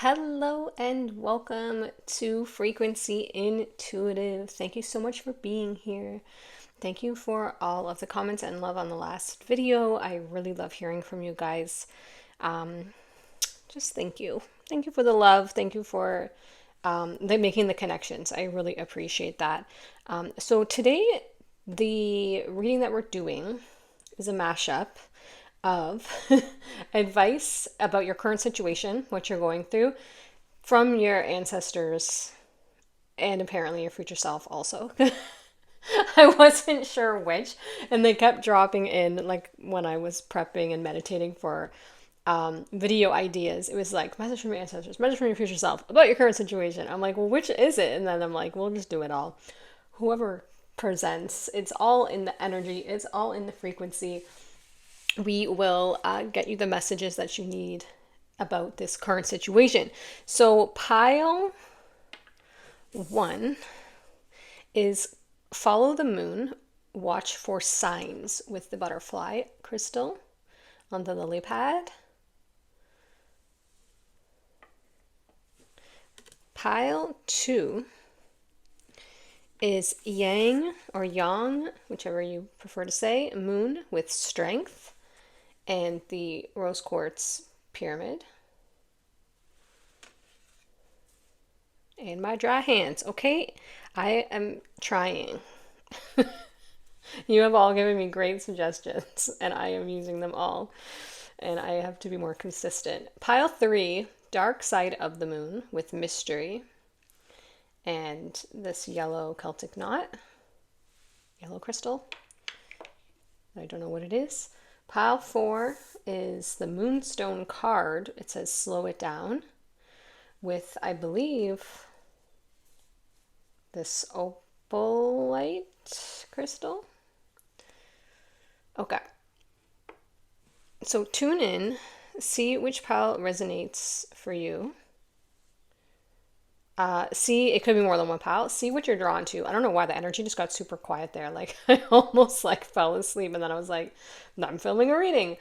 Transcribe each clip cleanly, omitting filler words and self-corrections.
Hello and welcome to Frequency Intuitive. Thank you so much for being here. Thank you for all of the comments and love on the last video. I really love hearing from you guys. Um, just thank you. Thank you for the love. Thank you for making the connections. I really appreciate that. So today, the reading that we're doing is a mashup of advice about your current situation, what you're going through, from your ancestors and apparently your future self also. I wasn't sure which, and they kept dropping in like when I was prepping and meditating for video ideas. It was like message from your ancestors, message from your future self about your current situation. I'm like, well, which is it? And then I'm like, we'll just do it all. Whoever presents, it's all in the energy, it's all in the frequency. We will get you the messages that you need about this current situation. So pile 1 is follow the moon, watch for signs with the butterfly crystal on the lily pad. Pile 2 is yang or yang, whichever you prefer to say, moon with strength and the rose quartz pyramid. And my dry hands. Okay, I am trying. You have all given me great suggestions, and I am using them all. And I have to be more consistent. Pile 3, dark side of the moon with mystery. And this yellow Celtic knot, yellow crystal. I don't know what it is. Pile 4 is the Moonstone card. It says slow it down with, I believe, this opalite crystal. Okay. So tune in, see which pile resonates for you. See, it could be more than one pile. See what you're drawn to. I don't know why the energy just got super quiet there. Like I almost like fell asleep and then I was like, I'm filming a reading.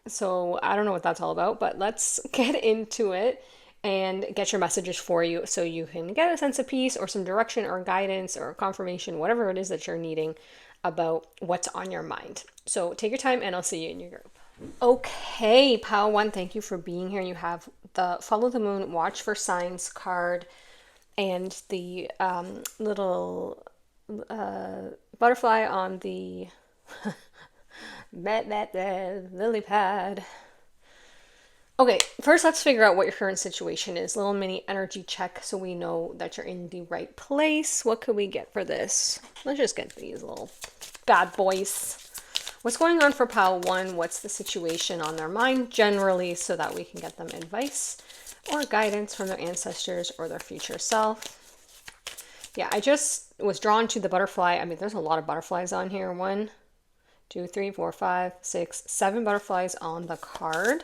So I don't know what that's all about, but let's get into it and get your messages for you so you can get a sense of peace or some direction or guidance or confirmation, whatever it is that you're needing about what's on your mind. So take your time and I'll see you in your group. Okay, pile 1, thank you for being here. You have the Follow the Moon, Watch for Signs card and the little butterfly on the lily pad. Okay, first let's figure out what your current situation is. Little mini energy check so we know that you're in the right place. What could we get for this? Let's just get these little bad boys. What's going on for pile 1? What's the situation on their mind generally so that we can get them advice or guidance from their ancestors or their future self? Yeah, I just was drawn to the butterfly. I mean, there's a lot of butterflies on here. 1, 2, 3, 4, 5, 6, 7 butterflies on the card.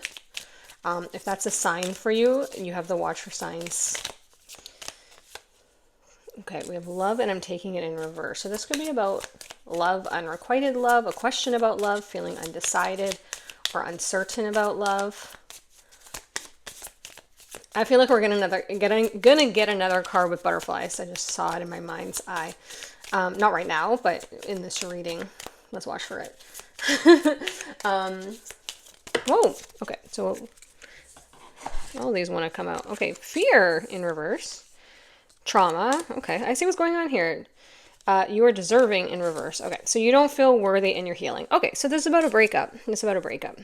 If that's a sign for you, you have the watch for signs. Okay, we have love and I'm taking it in reverse. So this could be about love, unrequited love, a question about love, feeling undecided or uncertain about love. I feel like we're gonna get another card with butterflies. I just saw it in my mind's eye. Not right now, but in this reading. Let's watch for it. Whoa, okay, so all these want to come out. Okay, fear in reverse. Trauma. Okay, I see what's going on here. You are deserving in reverse. Okay, so you don't feel worthy in your healing. Okay, so this is about a breakup. This is about a breakup.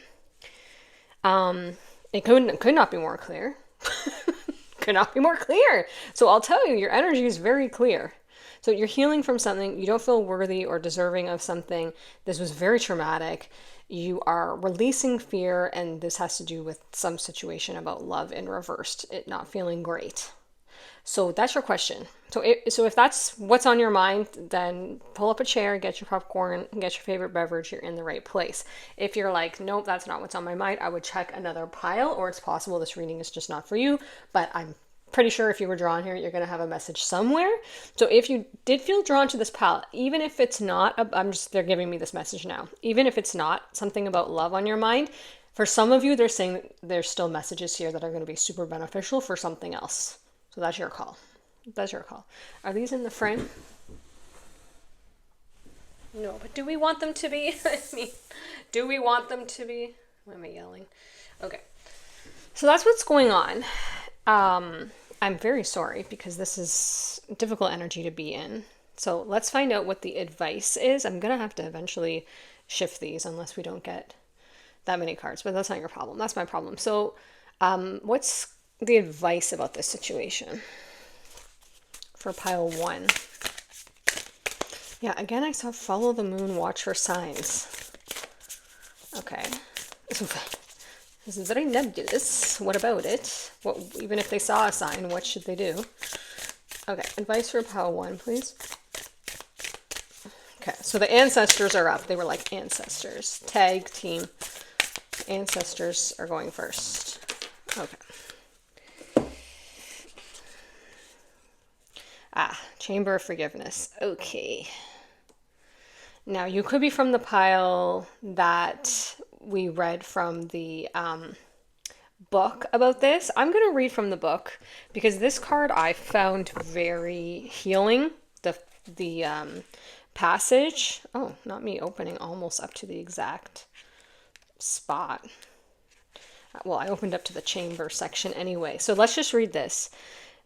It could not be more clear. Could not be more clear. So I'll tell you, your energy is very clear. So you're healing from something. You don't feel worthy or deserving of something. This was very traumatic. You are releasing fear, and this has to do with some situation about love in reversed, it not feeling great. So that's your question. So if that's what's on your mind, then pull up a chair, get your popcorn, get your favorite beverage. You're in the right place. If you're like, nope, that's not what's on my mind, I would check another pile, or it's possible this reading is just not for you. But I'm pretty sure if you were drawn here, you're going to have a message somewhere. So if you did feel drawn to this palette, even if it's not, they're giving me this message now, even if it's not something about love on your mind, For some of you, they're saying that there's still messages here that are going to be super beneficial for something else. So that's your call. That's your call. Are these in the frame? No, but do we want them to be? I mean, do we want them to be? Why am I yelling? Okay. So that's what's going on. I'm very sorry because this is difficult energy to be in. So let's find out what the advice is. I'm going to have to eventually shift these unless we don't get that many cards, but that's not your problem. That's my problem. So what's the advice about this situation for pile 1? Yeah, again, I saw follow the moon, watch for signs. Okay. This is very nebulous. What about it? What, even if they saw a sign, what should they do? Okay, advice for pile 1, please. Okay, so the ancestors are up. They were like ancestors. Tag team. Ancestors are going first. Okay. Chamber of Forgiveness. Okay. Now, you could be from the pile that we read from the book about this. I'm going to read from the book because this card I found very healing. The passage. Oh, not me opening almost up to the exact spot. Well, I opened up to the chamber section anyway. So let's just read this,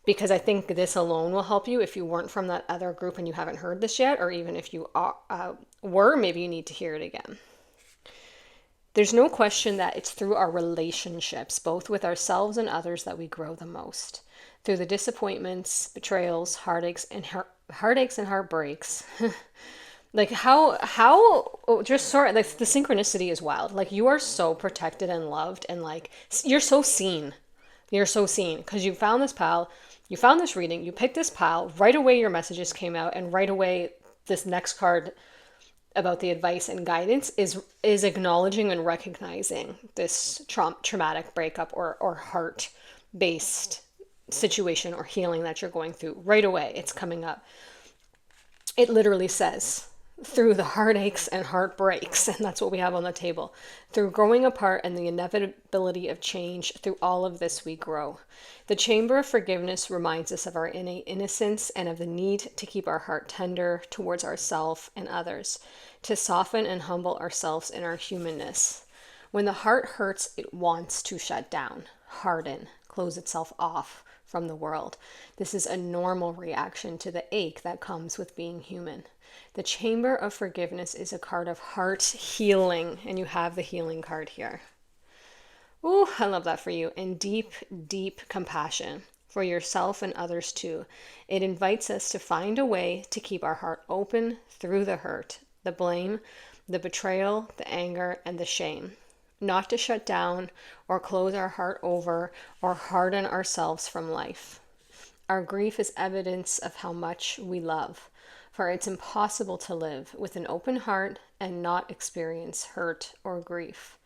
because I think this alone will help you if you weren't from that other group and you haven't heard this yet, or even if you were, maybe you need to hear it again. There's no question that it's through our relationships, both with ourselves and others, that we grow the most. Through the disappointments, betrayals, heartaches, and heartbreaks. Like just sort of, like, the synchronicity is wild. Like, you are so protected and loved, and like you're so seen. You're so seen because you found this pile, you found this reading, you picked this pile, right away your messages came out, and right away this next card about the advice and guidance is acknowledging and recognizing this traumatic breakup or heart-based situation or healing that you're going through. Right away it's coming up. It literally says, through the heartaches and heartbreaks, and that's what we have on the table. Through growing apart and the inevitability of change, through all of this we grow. The Chamber of Forgiveness reminds us of our innate innocence and of the need to keep our heart tender towards ourselves and others, to soften and humble ourselves in our humanness. When the heart hurts, it wants to shut down, harden, close itself off from the world. This is a normal reaction to the ache that comes with being human. The Chamber of Forgiveness is a card of heart healing, and you have the healing card here. Ooh, I love that for you. And deep, deep compassion for yourself and others too. It invites us to find a way to keep our heart open through the hurt, the blame, the betrayal, the anger, and the shame. Not to shut down or close our heart over or harden ourselves from life. Our grief is evidence of how much we love, for it's impossible to live with an open heart and not experience hurt or grief.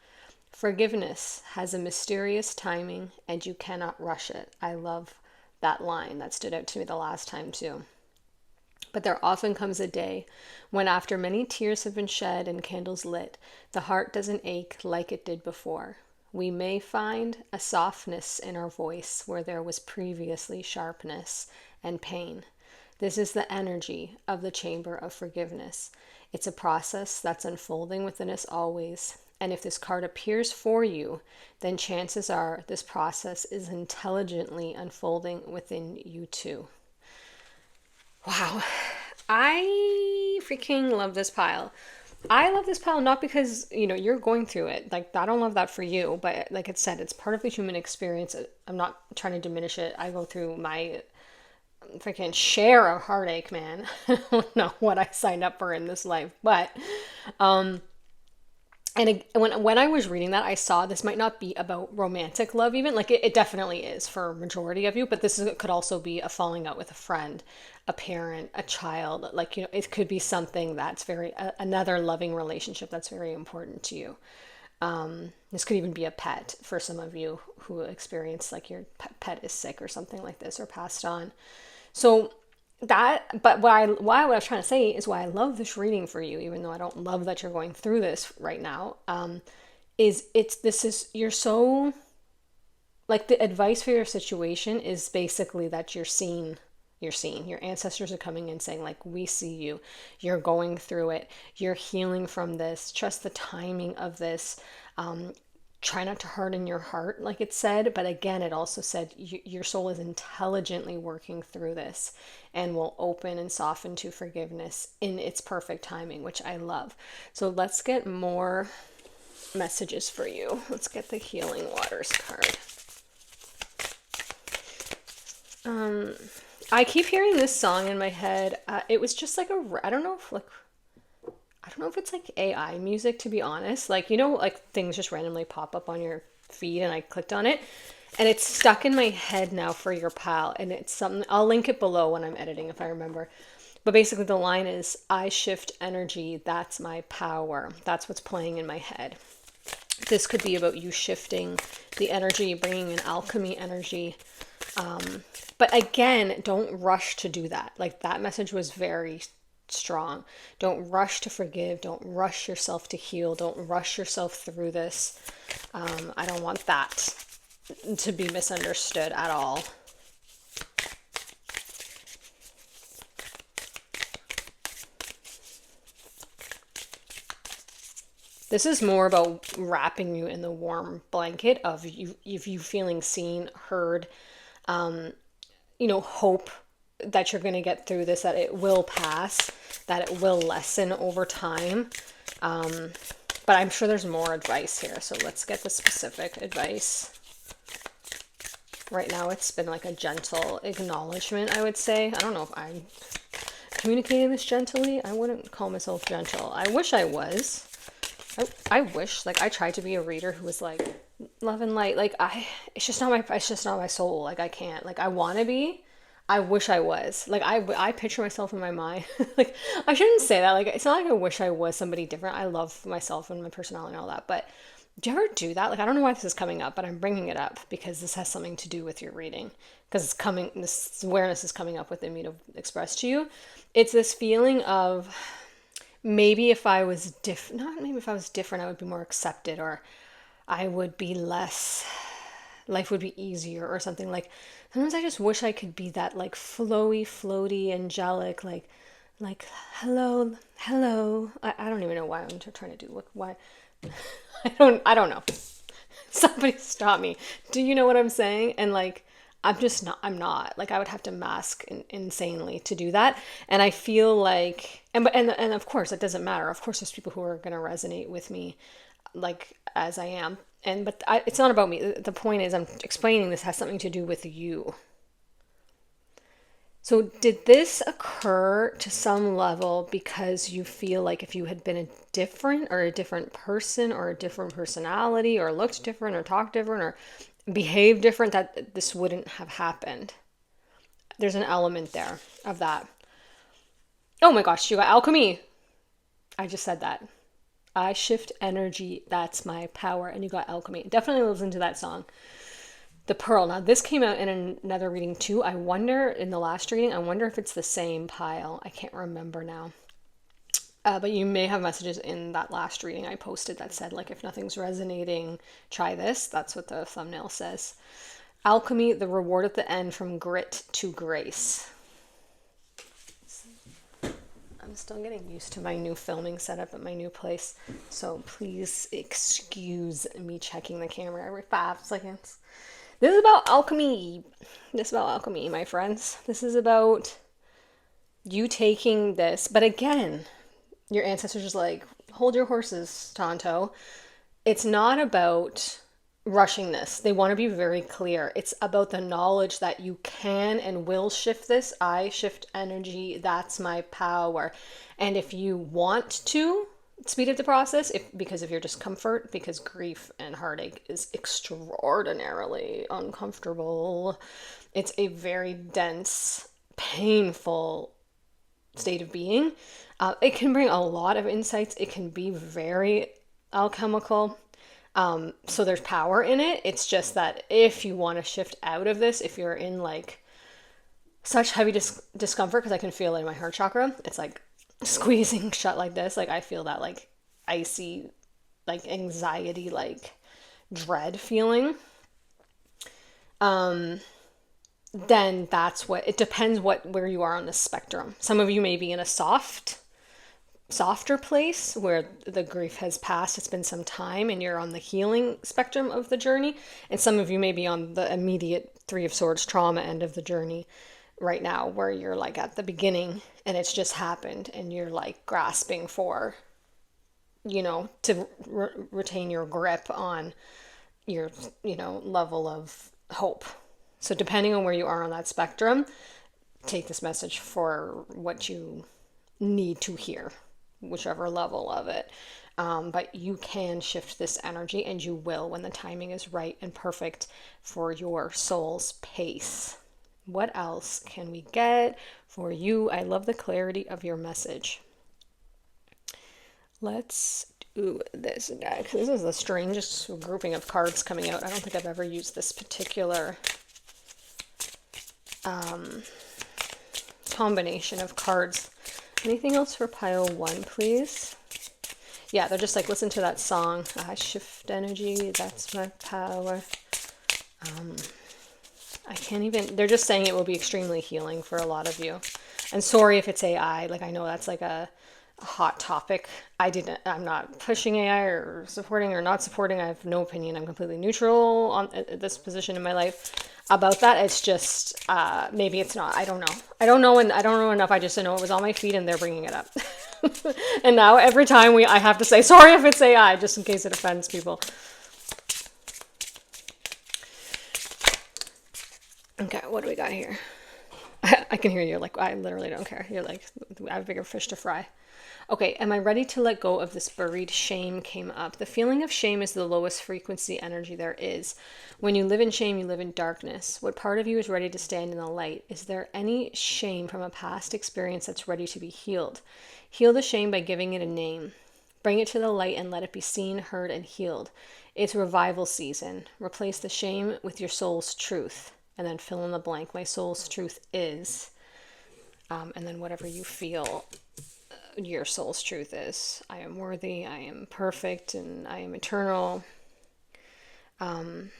Forgiveness has a mysterious timing and you cannot rush it. I love that line. That stood out to me the last time too. But there often comes a day when, after many tears have been shed and candles lit, the heart doesn't ache like it did before. We may find a softness in our voice where there was previously sharpness and pain. This is the energy of the Chamber of Forgiveness. It's a process that's unfolding within us always. And if this card appears for you, then chances are this process is intelligently unfolding within you too. Wow, I freaking love this pile. I love this pile not because, you're going through it. Like, I don't love that for you, but like it said, it's part of the human experience. I'm not trying to diminish it. I go through my freaking share of heartache, man. I don't know what I signed up for in this life, but and when I was reading that, I saw this might not be about romantic love even. Like, it definitely is for a majority of you, but could also be a falling out with a friend, a parent, a child. Like, it could be something that's another loving relationship that's very important to you. This could even be a pet for some of you who experience, like, your pet is sick or something like this or passed on. So but what I was trying to say is why I love this reading for you, even though I don't love that you're going through this right now, is it's this is you're so like the advice for your situation is basically that you're seen, your ancestors are coming in saying like, we see you, you're going through it, you're healing from this, trust the timing of this. Try not to harden your heart, like it said, but again it also said your soul is intelligently working through this and will open and soften to forgiveness in its perfect timing, which I love. So let's get more messages for you. Let's get the healing waters card. I keep hearing this song in my head. It was just like I don't know if like, I don't know if it's like AI music, to be honest. Like, like things just randomly pop up on your feed and I clicked on it and it's stuck in my head now for your pal. And it's something, I'll link it below when I'm editing if I remember. But basically the line is, I shift energy, that's my power. That's what's playing in my head. This could be about you shifting the energy, bringing in alchemy energy. But again, don't rush to do that. Like that message was very strong. Don't rush to forgive. Don't rush yourself to heal. Don't rush yourself through this. I don't want that to be misunderstood at all. This is more about wrapping you in the warm blanket of you feeling seen, heard, hope that you're going to get through this, that it will pass, that it will lessen over time. But I'm sure there's more advice here. So let's get the specific advice. Right now it's been like a gentle acknowledgement, I would say. I don't know if I'm communicating this gently. I wouldn't call myself gentle. I wish I was. I wish, like, I tried to be a reader who was like love and light. Like it's just not my soul. Like I can't. Like I want to be. I wish I was. Like I picture myself in my mind. Like I shouldn't say that. Like it's not like I wish I was somebody different. I love myself and my personality and all that. But do you ever do that? Like I don't know why this is coming up, but I'm bringing it up because this has something to do with your reading. Because this awareness is coming up within me to express to you. It's this feeling of, maybe if I was different, I would be more accepted, or I would be less, life would be easier or something. Like sometimes I just wish I could be that like floaty, angelic, like hello. I don't even know why I'm trying to do, why. I don't know. Somebody stop me. Do you know what I'm saying? And like, I'm not like, I would have to mask insanely to do that. And I feel like, and of course it doesn't matter. Of course there's people who are going to resonate with me like as I am. But it's not about me. The point is I'm explaining this has something to do with you. So did this occur to some level because you feel like if you had been a different person or a different personality or looked different or talked different or behaved different, that this wouldn't have happened? There's an element there of that. Oh my gosh, you got alchemy. I just said that. I shift energy, that's my power. And you got alchemy. Definitely listen to that song. The Pearl. Now this came out in another reading too. I wonder, in the last reading, I wonder if it's the same pile. I can't remember now. But you may have messages in that last reading I posted that said, like, if nothing's resonating, try this. That's what the thumbnail says. Alchemy, the reward at the end, from grit to grace. I'm still getting used to my new filming setup at my new place. So please excuse me checking the camera every 5 seconds. This is about alchemy. This is about alchemy, my friends. This is about you taking this. But again, your ancestors just like, hold your horses, Tonto. It's not about rushing this. They want to be very clear. It's about the knowledge that you can and will shift this. I shift energy. That's my power. And if you want to speed up the process, because of your discomfort, because grief and heartache is extraordinarily uncomfortable. It's a very dense, painful state of being. It can bring a lot of insights. It can be very alchemical. So there's power in it. It's just that if you want to shift out of this, if you're in like such heavy discomfort, because I can feel it in my heart chakra, it's like squeezing shut like this. Like I feel that like icy like anxiety, like dread feeling, um, then that's what, it depends where you are on the spectrum. Some of you may be in a softer place where the grief has passed, it's been some time, and you're on the healing spectrum of the journey. And some of you may be on the immediate Three of Swords trauma end of the journey right now, where you're like at the beginning and it's just happened and you're like grasping for, to retain your grip on your, level of hope. So depending on where you are on that spectrum, take this message for what you need to hear, whichever level of it. But you can shift this energy, and you will when the timing is right and perfect for your soul's pace. What else can we get for you? I love the clarity of your message. Let's do this guy, because this is the strangest grouping of cards coming out. I don't think I've ever used this particular combination of cards. Anything else for pile 1, please? Yeah, they're just like, listen to that song. I shift energy, that's my power. I can't even, they're just saying it will be extremely healing for a lot of you. And sorry if it's AI, like I know that's like a hot topic. I'm not pushing AI or supporting or not supporting. I have no opinion. I'm completely neutral on this position in my life about that. It's just, maybe it's not, I don't know. I don't know enough. I just know it was on my feed and they're bringing it up. And now every time I have to say, sorry if it's AI, just in case it offends people. Okay, what do we got here? I can hear you. Like, I literally don't care. You're like, I have bigger fish to fry. Okay, am I ready to let go of this buried shame came up? The feeling of shame is the lowest frequency energy there is. When you live in shame, you live in darkness. What part of you is ready to stand in the light? Is there any shame from a past experience that's ready to be healed? Heal the shame by giving it a name. Bring it to the light and let it be seen, heard, and healed. It's revival season. Replace the shame with your soul's truth. And then fill in the blank. My soul's truth is. And then whatever you feel your soul's truth is. I am worthy, I am perfect, and I am eternal. Okay.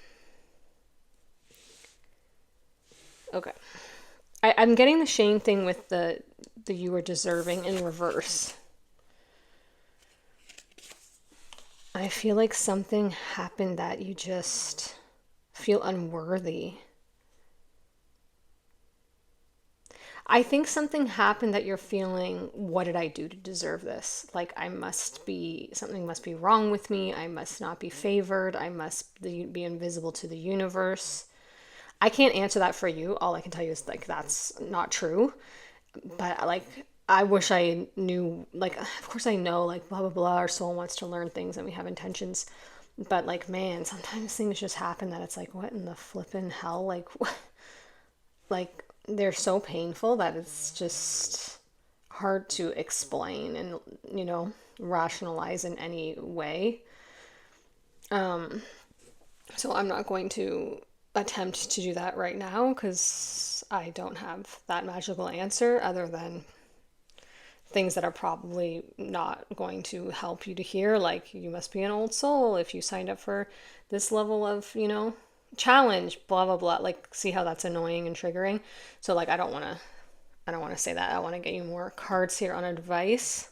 I'm getting the shame thing with the you are deserving in reverse. I feel like something happened that you just feel unworthy. I think something happened that you're feeling, what did I do to deserve this? Like something must be wrong with me. I must not be favored. I must be invisible to the universe. I can't answer that for you. All I can tell you is like, that's not true. But like, I wish I knew, like, of course I know, like, blah, blah, blah. Our soul wants to learn things and we have intentions. But like, man, sometimes things just happen that it's like, what in the flippin' hell? Like, like, they're so painful that it's just hard to explain and, rationalize in any way. So I'm not going to attempt to do that right now because I don't have that magical answer other than things that are probably not going to help you to hear. Like, you must be an old soul if you signed up for this level of, challenge, blah blah blah. Like, see how that's annoying and triggering? So like, I don't want to say that. I want to get you more cards here on advice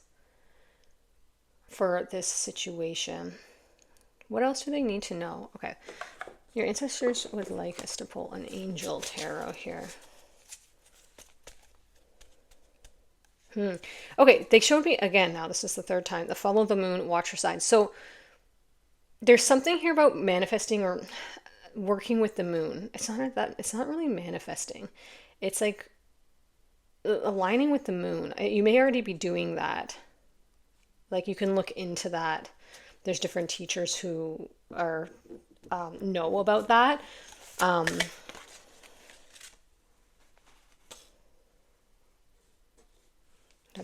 for this situation. What else do they need to know? Okay, your ancestors would like us to pull an angel tarot here. Okay, they showed me again, now this is the third time, the follow the moon, watch your signs. So there's something here about manifesting or working with the moon. It's not really manifesting. It's like aligning with the moon. You may already be doing that. Like, you can look into that. There's different teachers who are know about that. That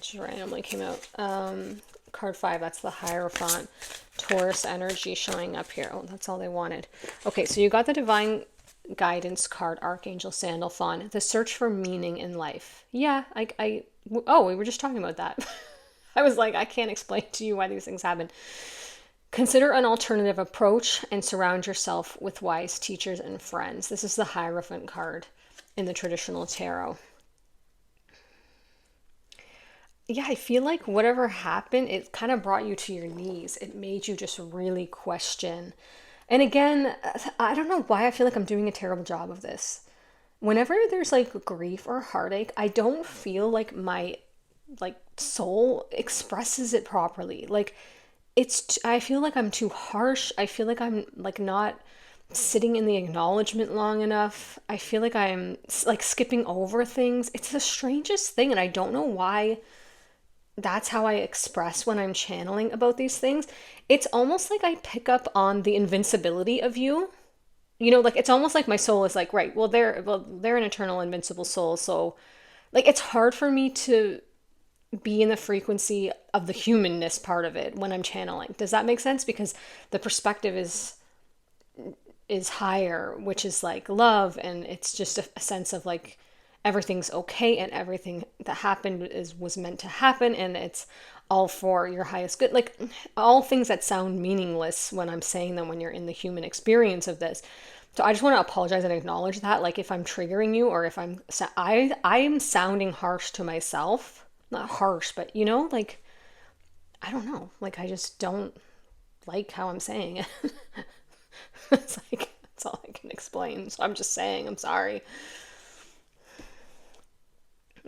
just randomly came out. Card 5, that's the Hierophant. Taurus energy showing up here. Oh, that's all they wanted. Okay, so you got the Divine Guidance card, Archangel Sandalphon. The search for meaning in life. Yeah, we were just talking about that. I was like, I can't explain to you why these things happen. Consider an alternative approach and surround yourself with wise teachers and friends. This is the Hierophant card in the traditional tarot. Yeah, I feel like whatever happened, it kind of brought you to your knees. It made you just really question. And again, I don't know why I feel like I'm doing a terrible job of this. Whenever there's like grief or heartache, I don't feel like my soul expresses it properly. Like I feel like I'm too harsh. I feel like I'm like not sitting in the acknowledgement long enough. I feel like I'm like skipping over things. It's the strangest thing, and I don't know why that's how I express when I'm channeling about these things. It's almost like I pick up on the invincibility of you. You know, like it's almost like my soul is like, right, well they're an eternal invincible soul, so like it's hard for me to be in the frequency of the humanness part of it when I'm channeling. Does that make sense? Because the perspective is higher, which is like love, and it's just a sense of like everything's okay and everything that happened was meant to happen, and it's all for your highest good. Like all things that sound meaningless when I'm saying them when you're in the human experience of this. So I just want to apologize and acknowledge that, like if I'm triggering you or if I am sounding harsh to myself. Not harsh, but you know, like I don't know, like I just don't like how I'm saying it. It's like that's all I can explain. So I'm just saying I'm sorry.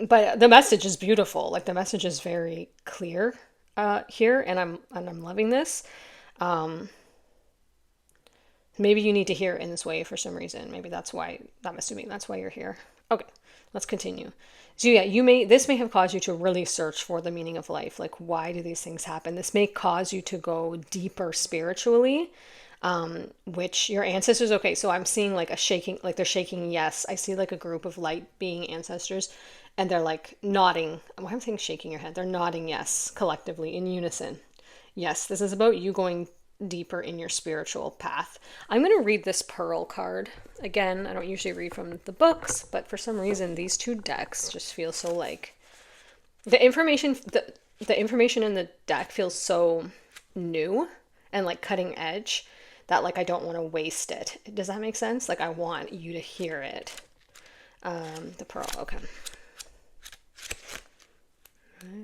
But the message is beautiful. Like the message is very clear here, and I'm loving this. Um, Maybe you need to hear it in this way for some reason. Maybe that's why, I'm assuming that's why you're here. Okay, let's continue. So yeah, this may have caused you to really search for the meaning of life. Like, why do these things happen? This may cause you to go deeper spiritually, which your ancestors, okay, so I'm seeing like a shaking, like they're shaking yes. I see like a group of light being ancestors, and they're like nodding. Why am I saying shaking your head? They're nodding yes, collectively in unison. Yes, this is about you going deeper in your spiritual path. I'm going to read this Pearl card. Again, I don't usually read from the books, but for some reason these two decks just feel so like the information in the deck feels so new and like cutting edge that like I don't want to waste it. Does that make sense? Like I want you to hear it. The Pearl, okay.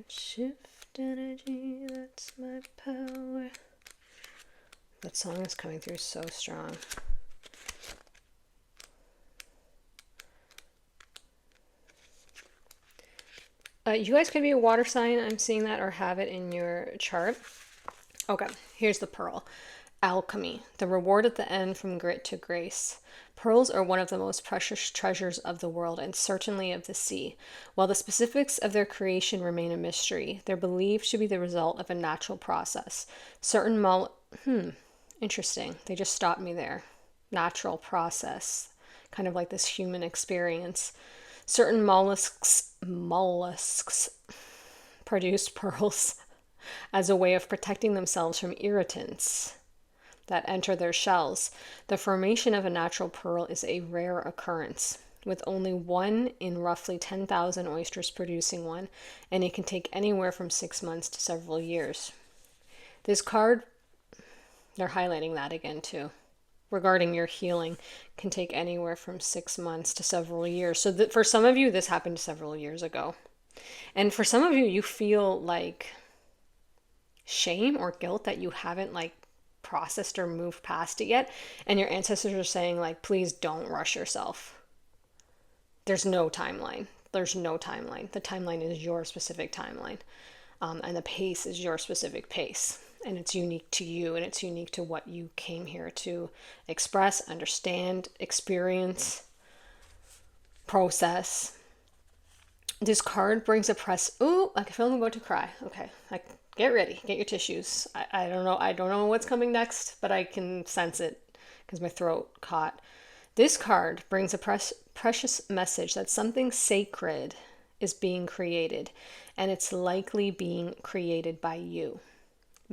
Shift energy, that's my power. That song is coming through so strong. You guys could be a water sign, I'm seeing that, or have it in your chart. Okay, here's the Pearl. Alchemy, the reward at the end from grit to grace. Pearls are one of the most precious treasures of the world and certainly of the sea. While the specifics of their creation remain a mystery, they're believed to be the result of a natural process. Interesting. They just stopped me there. Natural process. Kind of like this human experience. Certain mollusks produce pearls as a way of protecting themselves from irritants that enter their shells. The formation of a natural pearl is a rare occurrence, with only one in roughly 10,000 oysters producing one, and it can take anywhere from 6 months to several years. This card, they're highlighting that again too. Regarding your healing, can take anywhere from 6 months to several years. So for some of you, this happened several years ago. And for some of you, you feel like shame or guilt that you haven't like processed or moved past it yet. And your ancestors are saying like, please don't rush yourself. There's no timeline. There's no timeline. The timeline is your specific timeline. And the pace is your specific pace. And it's unique to you, and it's unique to what you came here to express, understand, experience, process. This card brings ooh, I feel I'm about to cry. Okay, like get ready, get your tissues. I don't know what's coming next, but I can sense it because my throat caught. This card brings a precious message that something sacred is being created, and it's likely being created by you.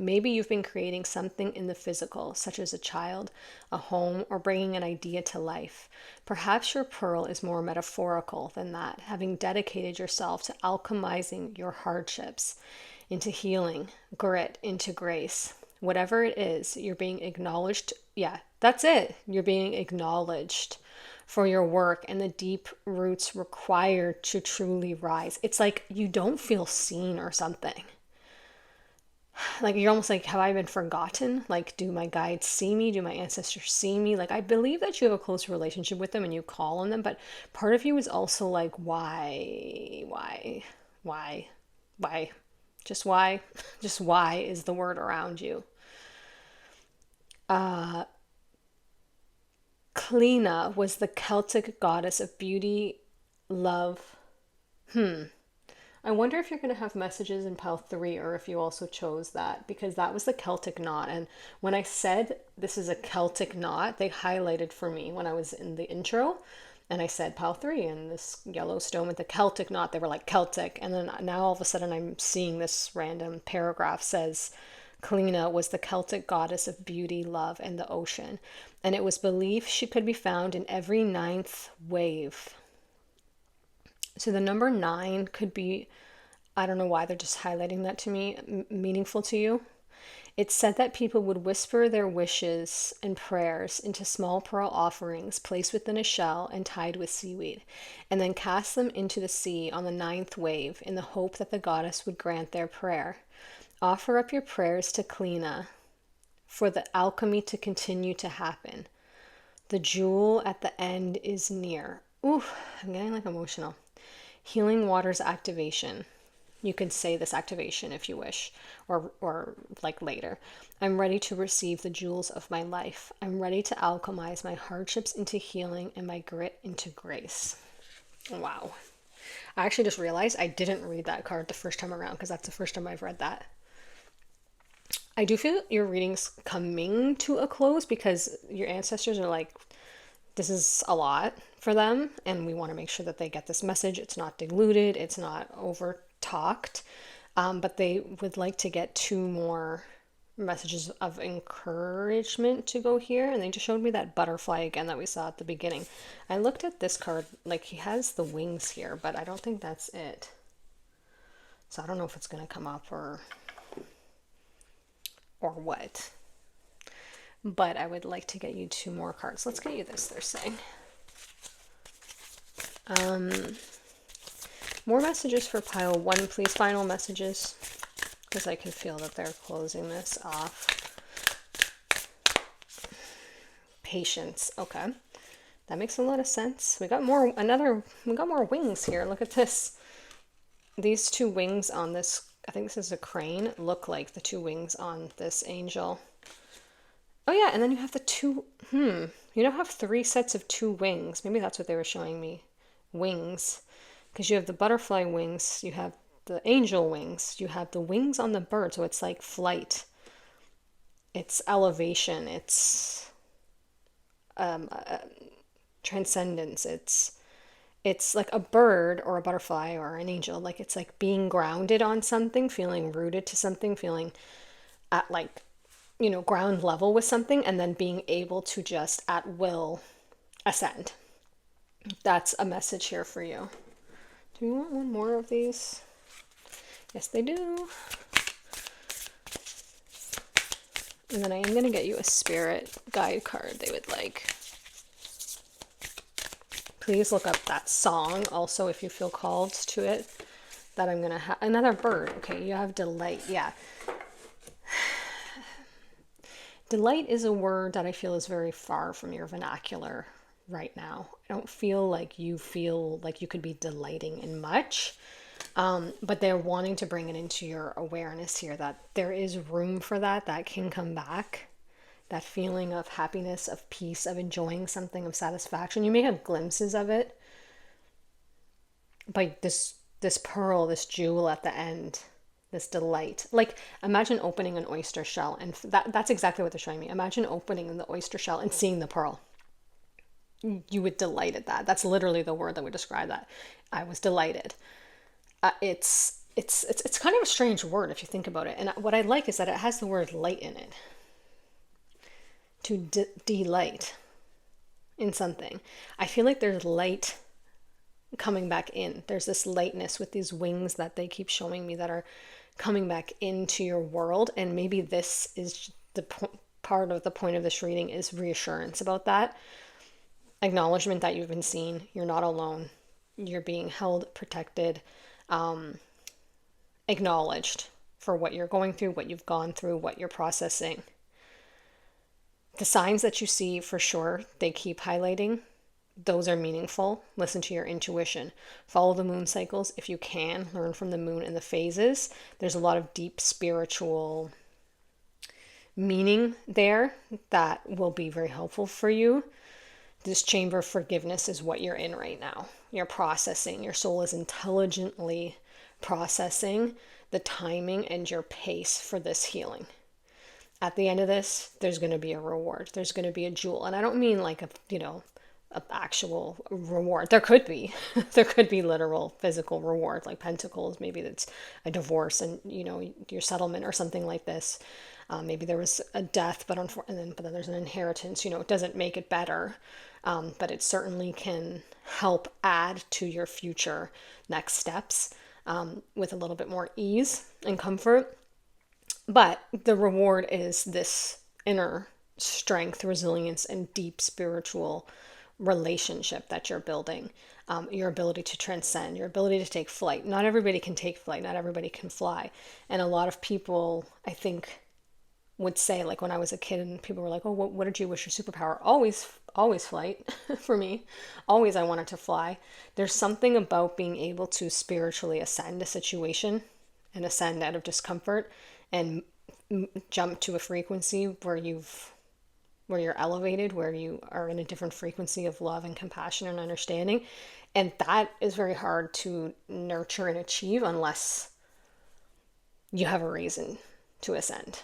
Maybe you've been creating something in the physical, such as a child, a home, or bringing an idea to life. Perhaps your pearl is more metaphorical than that, having dedicated yourself to alchemizing your hardships into healing, grit into grace. Whatever it is, you're being acknowledged. Yeah, that's it. You're being acknowledged for your work and the deep roots required to truly rise. It's like you don't feel seen or something. Like you're almost like, have I been forgotten? Like, do my guides see me? Do my ancestors see me? Like, I believe that you have a close relationship with them and you call on them, but part of you is also like, why, why? Just why? Just why is the word around you. Clina was the Celtic goddess of beauty, love. I wonder if you're going to have messages in pile 3 or if you also chose that, because that was the Celtic knot. And when I said this is a Celtic knot, they highlighted for me when I was in the intro and I said pile 3 and this yellow stone with the Celtic knot. They were like Celtic. And then now all of a sudden I'm seeing this random paragraph says Clina was the Celtic goddess of beauty, love, and the ocean. And it was believed she could be found in every ninth wave. So the number 9 could be, I don't know why they're just highlighting that to me, meaningful to you. It's said that people would whisper their wishes and prayers into small pearl offerings placed within a shell and tied with seaweed, and then cast them into the sea on the ninth wave in the hope that the goddess would grant their prayer. Offer up your prayers to Clina for the alchemy to continue to happen. The jewel at the end is near. Ooh, I'm getting like emotional. Healing waters activation. You can say this activation if you wish, or like later. I'm ready to receive the jewels of my life. I'm ready to alchemize my hardships into healing and my grit into grace. Wow. I actually just realized I didn't read that card the first time around because that's the first time I've read that. I do feel your reading's coming to a close because your ancestors are like, this is a lot for them and we want to make sure that they get this message. It's not diluted, it's not over talked, but they would like to get 2 more messages of encouragement to go here. And they just showed me that butterfly again that we saw at the beginning. I looked at this card, like he has the wings here, but I don't think that's it. So I don't know if it's going to come up or what. But I would like to get you 2 more cards. Let's get you this, they're saying. More messages for pile 1, please. Final messages. Because I can feel that they're closing this off. Patience. Okay. That makes a lot of sense. We got more wings here. Look at this. These 2 wings on this, I think this is a crane, look like the 2 wings on this angel. Oh yeah, and then you have the 2, you don't have 3 sets of 2 wings. Maybe that's what they were showing me. Wings. Because you have the butterfly wings, you have the angel wings, you have the wings on the bird, so it's like flight. It's elevation, it's transcendence, it's like a bird or a butterfly or an angel, like it's like being grounded on something, feeling rooted to something, feeling at like, ground level with something, and then being able to just at will ascend. That's a message here for you. Do we want one more of these? Yes, they do. And then I am going to get you a spirit guide card they would like. Please look up that song also if you feel called to it. That I'm going to have. Another bird. Okay, you have delight. Yeah. Delight is a word that I feel is very far from your vernacular right now. I don't feel like you could be delighting in much, but they're wanting to bring it into your awareness here that there is room for that can come back. That feeling of happiness, of peace, of enjoying something, of satisfaction. You may have glimpses of it, but this pearl, this jewel at the end, this delight. Like imagine opening an oyster shell, and that's exactly what they're showing me. Imagine opening the oyster shell and seeing the pearl. You would delight at that. That's literally the word that would describe that. I was delighted. It's kind of a strange word if you think about it. And what I like is that it has the word light in it. To delight in something. I feel like there's light coming back in. There's this lightness with these wings that they keep showing me that are coming back into your world. And maybe this is the part of the point of this reading is reassurance about that. Acknowledgement that you've been seen, you're not alone, you're being held, protected, acknowledged for what you're going through, what you've gone through, what you're processing. The signs that you see, for sure, they keep highlighting. Those are meaningful. Listen to your intuition. Follow the moon cycles if you can. Learn from the moon and the phases. There's a lot of deep spiritual meaning there that will be very helpful for you. This chamber of forgiveness is what you're in right now. You're processing. Your soul is intelligently processing the timing and your pace for this healing. At the end of this, there's going to be a reward. There's going to be a jewel. And I don't mean like a, an actual reward. There could be. There could be literal physical reward, like pentacles. Maybe that's a divorce and, your settlement or something like this. Maybe there was a death, but then there's an inheritance. It doesn't make it better, but it certainly can help add to your future next steps with a little bit more ease and comfort. But the reward is this inner strength, resilience, and deep spiritual relationship that you're building. Your ability to transcend, your ability to take flight. Not everybody can take flight. Not everybody can fly. And a lot of people, I think, would say, like when I was a kid and people were like, oh, what did you wish your superpower? Always flight for me. Always I wanted to fly. There's something about being able to spiritually ascend a situation and ascend out of discomfort and jump to a frequency where you're elevated, where you are in a different frequency of love and compassion and understanding. And that is very hard to nurture and achieve unless you have a reason to ascend.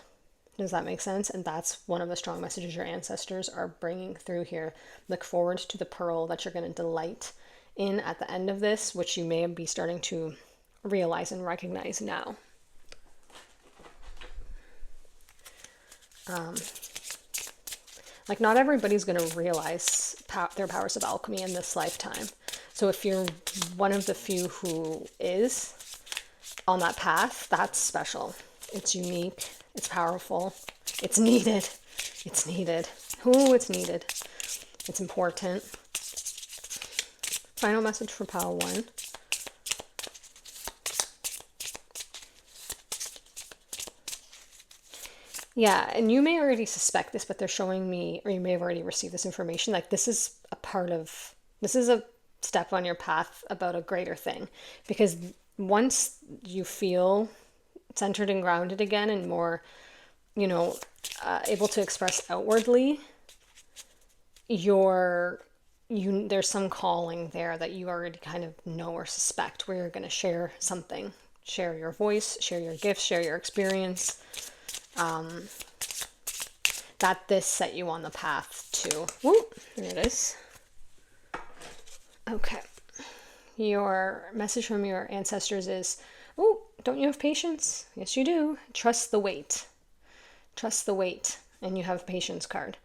Does that make sense? And that's one of the strong messages your ancestors are bringing through here. Look forward to the pearl that you're going to delight in at the end of this, which you may be starting to realize and recognize now. Like not everybody's going to realize their powers of alchemy in this lifetime. So if you're one of the few who is on that path, that's special. It's unique. It's powerful. It's needed. It's needed. Ooh, it's needed. It's important. Final message for pile 1. Yeah, and you may already suspect this, but they're showing me, or you may have already received this information, like this is a step on your path about a greater thing. Because once you feel centered and grounded again and more, able to express outwardly, there's some calling there that you already kind of know or suspect where you're going to share something, share your voice, share your gifts, share your experience. That this set you on the path to, there it is. Okay. Your message from your ancestors is, don't you have patience? Yes, you do. Trust the wait. Trust the wait. And you have patience card.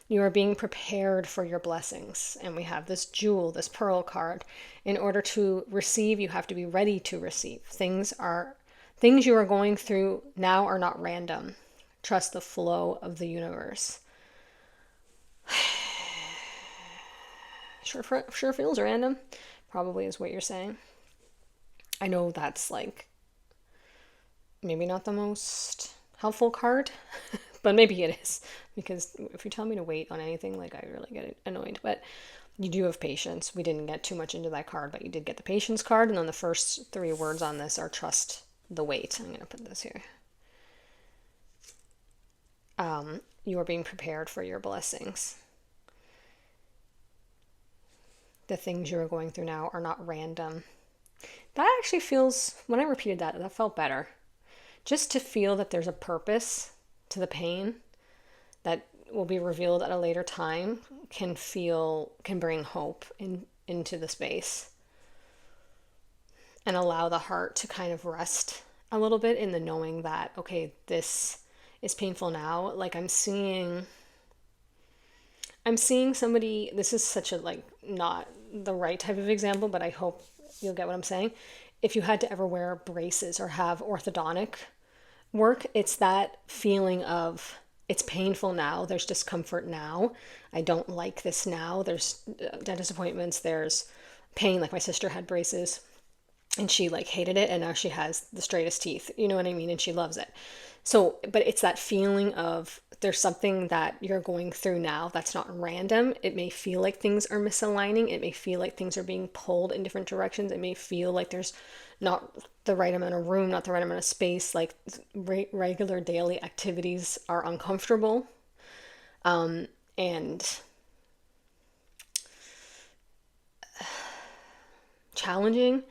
You are being prepared for your blessings. And we have this jewel, this pearl card. In order to receive, you have to be ready to receive. Things you are going through now are not random. Trust the flow of the universe. Sure feels random. Probably is what you're saying. I know that's like maybe not the most helpful card, but maybe it is. Because if you tell me to wait on anything, like I really get annoyed. But you do have patience. We didn't get too much into that card, but you did get the patience card. And then the first 3 words on this are trust the wait. I'm going to put this here. You are being prepared for your blessings. The things you are going through now are not random. That actually feels, when I repeated that felt better. Just to feel that there's a purpose to the pain that will be revealed at a later time can bring hope into the space. And allow the heart to kind of rest a little bit in the knowing that, okay, this is painful now. Like I'm seeing somebody, this is such a like not the right type of example, but I hope you'll get what I'm saying. if you had to ever wear braces or have orthodontic work, it's that feeling of it's painful now, there's discomfort now, I don't like this now, there's dentist appointments, there's pain. Like my sister had braces and she like hated it, and now she has the straightest teeth, you know what I mean, and she loves it. So but it's that feeling of there's something that you're going through now that's not random. It may feel like things are misaligning, it may feel like things are being pulled in different directions, it may feel like there's not the right amount of room, not the right amount of space, like regular daily activities are uncomfortable and challenging.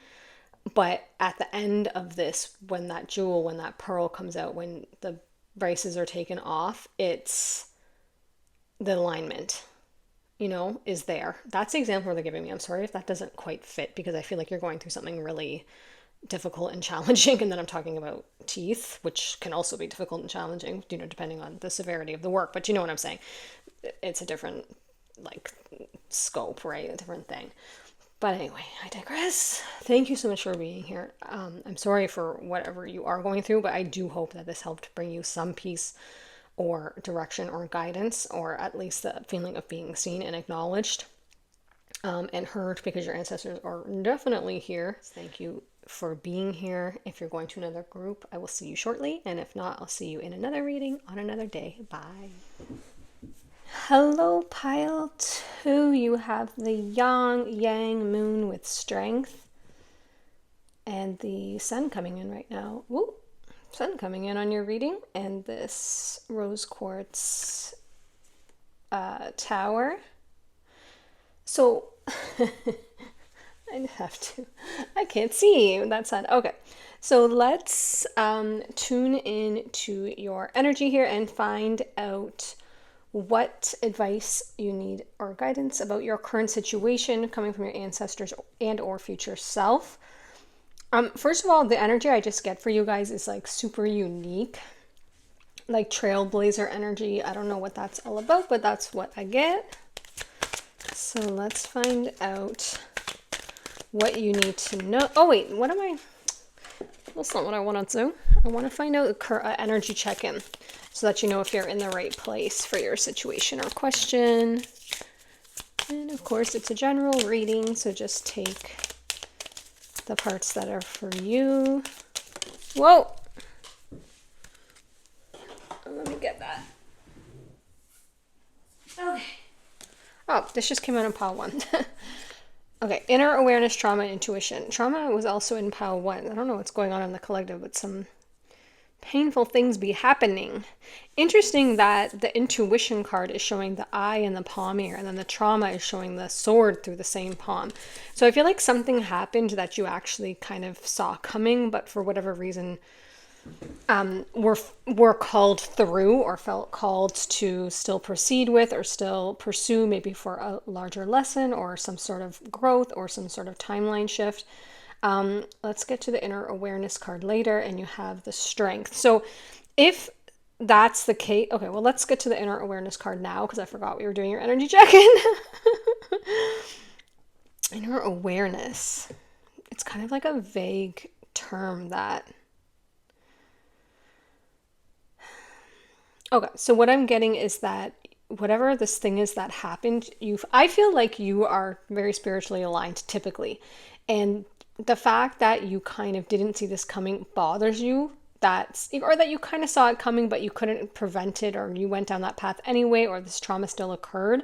But at the end of this, when that jewel, when that pearl comes out, when the braces are taken off, it's the alignment, you know, is there. That's the example they're giving me. I'm sorry if that doesn't quite fit, because I feel like you're going through something really difficult and challenging, and then I'm talking about teeth, which can also be difficult and challenging, you know, depending on the severity of the work. But you know what I'm saying. It's a different like scope, right? A different thing. But anyway, I digress. Thank you so much for being here. I'm sorry for whatever you are going through, but I do hope that this helped bring you some peace or direction or guidance, or at least the feeling of being seen and acknowledged and heard, because your ancestors are definitely here. Thank you for being here. If you're going to another group, I will see you shortly. And if not, I'll see you in another reading on another day. Bye. Hello, pile 2. You have the yang moon with strength and the sun coming in right now. Woo! Sun coming in on your reading, and this rose quartz tower. So I can't see that sun. Okay, so let's tune in to your energy here and find out what advice you need or guidance about your current situation coming from your ancestors and or future self. First of all, the energy I just get for you guys is like super unique, like trailblazer energy. I don't know what that's all about, but that's what I get. So let's find out what you need to know. Oh wait, what am I? That's not what I want to do. I want to find out the energy check-in so that you know if you're in the right place for your situation or question. And of course, it's a general reading, so just take the parts that are for you. Whoa! Let me get that. Okay. Oh, this just came out in pile 1. Okay, inner awareness, trauma, intuition. Trauma was also in pile 1. I don't know what's going on in the collective, but some painful things be happening. Interesting that the intuition card is showing the eye and the palm here, and then the trauma is showing the sword through the same palm. So I feel like something happened that you actually kind of saw coming, but for whatever reason were called through, or felt called to still proceed with or still pursue, maybe for a larger lesson or some sort of growth or some sort of timeline shift. Let's get to the inner awareness card later, and you have the strength. So if that's the case, okay, well, let's get to the inner awareness card now, because I forgot we were doing your energy check-in. Inner awareness. It's kind of like a vague term that... Okay, so what I'm getting is that whatever this thing is that happened, I feel like you are very spiritually aligned typically. And the fact that you kind of didn't see this coming bothers you, or that you kind of saw it coming but you couldn't prevent it, or you went down that path anyway, or this trauma still occurred.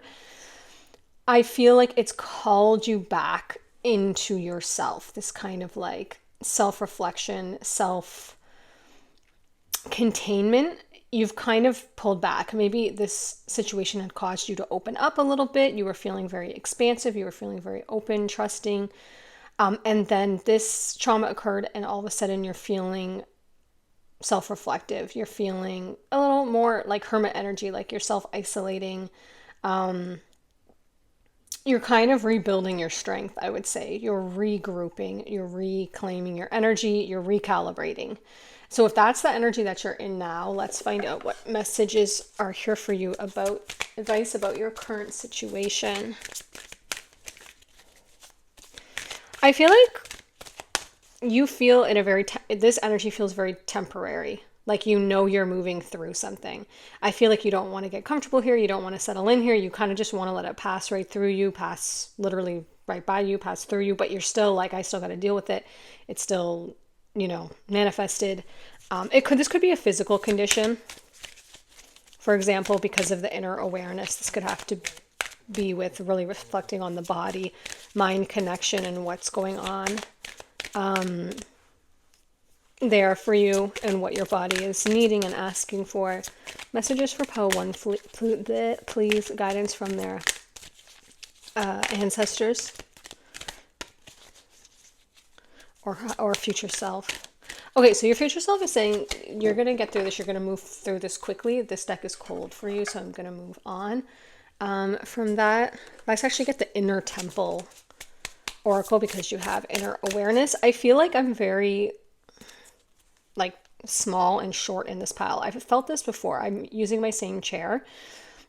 I feel like it's called you back into yourself, this kind of like self-reflection, self-containment. You've kind of pulled back. Maybe this situation had caused you to open up a little bit. You were feeling very expansive. You were feeling very open, trusting. And then this trauma occurred, and all of a sudden you're feeling self-reflective. You're feeling a little more like hermit energy, like you're self-isolating. You're kind of rebuilding your strength, I would say. You're regrouping, you're reclaiming your energy, you're recalibrating. So if that's the energy that you're in now, let's find out what messages are here for you about advice about your current situation. I feel like you feel in a very, this energy feels very temporary. Like, you know, you're moving through something. I feel like you don't want to get comfortable here. You don't want to settle in here. You kind of just want to let it pass right through you, pass literally right by you, pass through you. But you're still like, I still got to deal with it. It's still, you know, manifested. This could be a physical condition. For example, because of the inner awareness, this could have to be with really reflecting on the body, mind connection, and what's going on there for you and what your body is needing and asking for. Messages for Poe 1, please, guidance from their ancestors or future self. Okay, so your future self is saying you're going to get through this. You're going to move through this quickly. This deck is cold for you, so I'm going to move on. From that, let's actually get the Inner Temple Oracle because you have inner awareness. I feel like I'm very like small and short in this pile. I've felt this before. I'm using my same chair,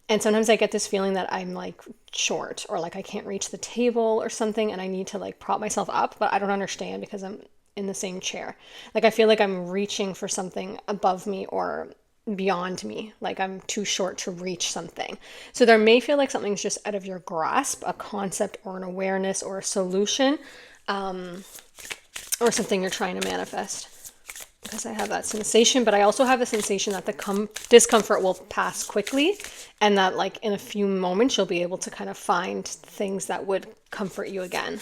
and sometimes I get this feeling that I'm like short or like I can't reach the table or something, and I need to like prop myself up, but I don't understand because I'm in the same chair. Like, I feel like I'm reaching for something above me or beyond me. Like, I'm too short to reach something. So there may feel like something's just out of your grasp, a concept or an awareness or a solution, or something you're trying to manifest. Because I have that sensation, but I also have the sensation that the discomfort will pass quickly, and that like in a few moments you'll be able to kind of find things that would comfort you again.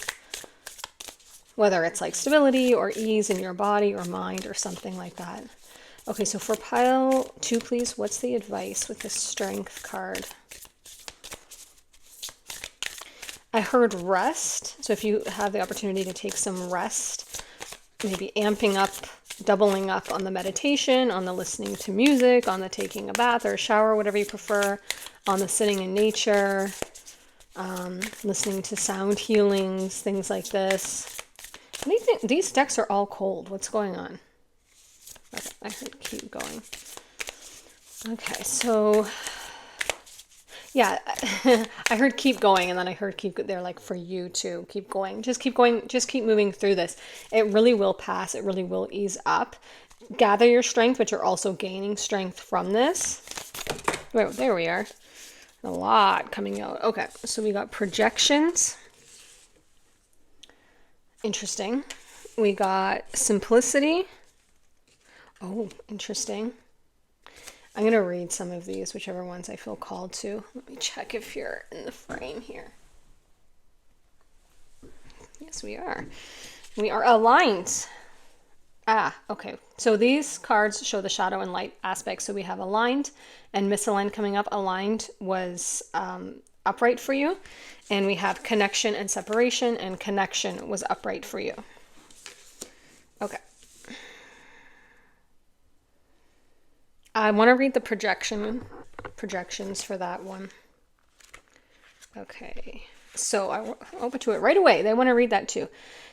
Whether it's like stability or ease in your body or mind or something like that. Okay, so for pile 2, please, what's the advice with the Strength card? I heard rest. So if you have the opportunity to take some rest, maybe amping up, doubling up on the meditation, on the listening to music, on the taking a bath or a shower, whatever you prefer, on the sitting in nature, listening to sound healings, things like this. These decks are all cold. What's going on? Okay, I heard keep going. Okay, so yeah, I heard keep going, and then I heard keep. They're like for you to keep going. Just keep going. Just keep moving through this. It really will pass. It really will ease up. Gather your strength, but you're also gaining strength from this. Wait, there we are. A lot coming out. Okay, so we got projections. Interesting. We got simplicity. Oh, interesting. I'm going to read some of these, whichever ones I feel called to. Let me check if you're in the frame here. Yes, we are. We are aligned. Okay. So these cards show the shadow and light aspects. So we have aligned and misaligned coming up. Aligned was upright for you. And we have connection and separation, and connection was upright for you. Okay. I want to read the projections for that one. Okay. So I open to it right away. They want to read that too.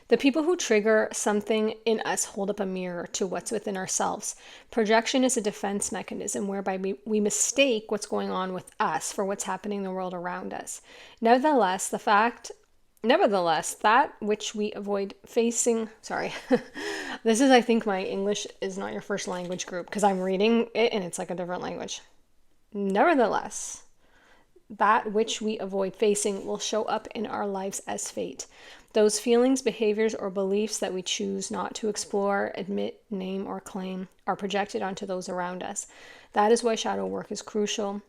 The people who trigger something in us hold up a mirror to what's within ourselves. Projection is a defense mechanism whereby we mistake what's going on with us for what's happening in the world around us. Nevertheless, that which we avoid facing, sorry, this is, I think my English is not your first language group because I'm reading it and it's like a different language. Nevertheless, that which we avoid facing will show up in our lives as fate. Those feelings, behaviors, or beliefs that we choose not to explore, admit, name, or claim are projected onto those around us. That is why shadow work is crucial,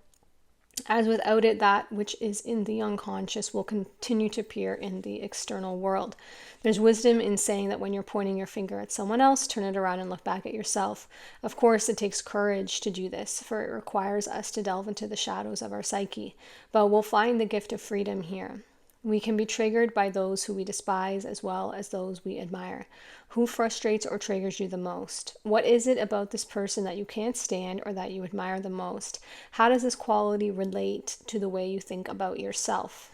as without it, that which is in the unconscious will continue to appear in the external world. There's wisdom in saying that when you're pointing your finger at someone else, turn it around and look back at yourself. Of course, it takes courage to do this, for it requires us to delve into the shadows of our psyche. But we'll find the gift of freedom here. We can be triggered by those who we despise as well as those we admire. Who frustrates or triggers you the most? What is it about this person that you can't stand or that you admire the most? How does this quality relate to the way you think about yourself?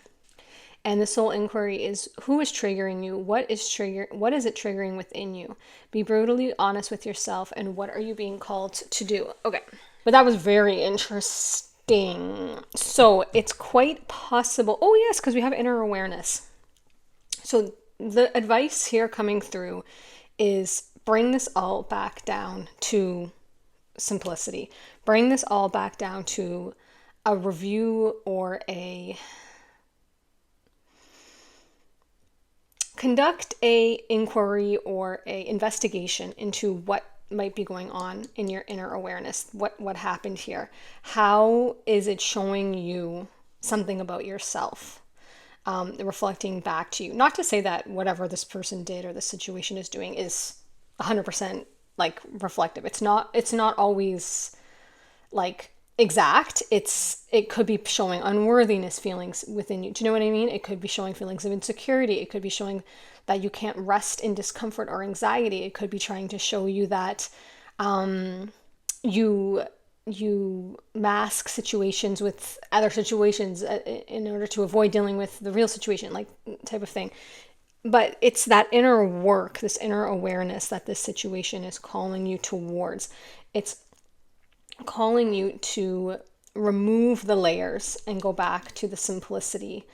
And the soul inquiry is, who is triggering you? What is it triggering within you? Be brutally honest with yourself, and what are you being called to do? Okay, but that was very interesting. So it's quite possible. Oh yes, because we have inner awareness. So the advice here coming through is bring this all back down to simplicity. Bring this all back down to a review or a conduct a inquiry or a investigation into what might be going on in your inner awareness. What happened here? How is it showing you something about yourself? Reflecting back to you. Not to say that whatever this person did or the situation is doing is 100% like reflective. It's not always like exact. It could be showing unworthiness feelings within you. Do you know what I mean? It could be showing feelings of insecurity. It could be showing that you can't rest in discomfort or anxiety. It could be trying to show you that you mask situations with other situations in order to avoid dealing with the real situation, like type of thing. But it's that inner work, this inner awareness that this situation is calling you towards. It's calling you to remove the layers and go back to the simplicity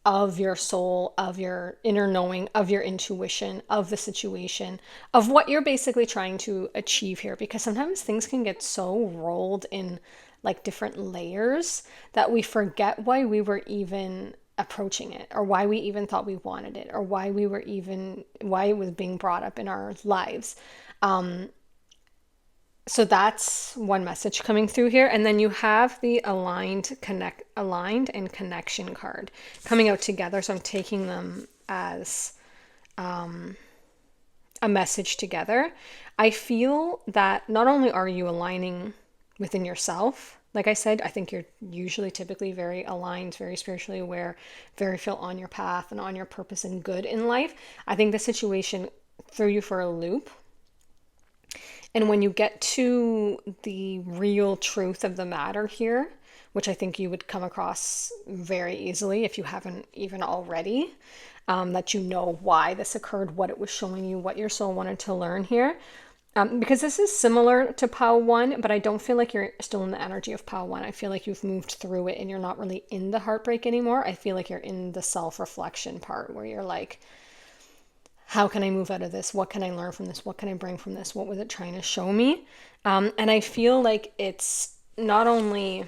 of your soul, of your inner knowing, of your intuition, of the situation, of what you're basically trying to achieve here. Because sometimes things can get so rolled in like different layers that we forget why we were even approaching it, or why we even thought we wanted it, or why it was being brought up in our lives. So that's one message coming through here. And then you have the aligned and connection card coming out together. So I'm taking them as a message together. I feel that not only are you aligning within yourself, like I said, I think you're usually typically very aligned, very spiritually aware, very feel on your path and on your purpose and good in life. I think the situation threw you for a loop. And when you get to the real truth of the matter here, which I think you would come across very easily if you haven't even already, that you know why this occurred, what it was showing you, what your soul wanted to learn here. Because this is similar to POW 1, but I don't feel like you're still in the energy of POW 1. I feel like you've moved through it and you're not really in the heartbreak anymore. I feel like you're in the self-reflection part where you're like, how can I move out of this? What can I learn from this? What can I bring from this? What was it trying to show me? And I feel like it's not only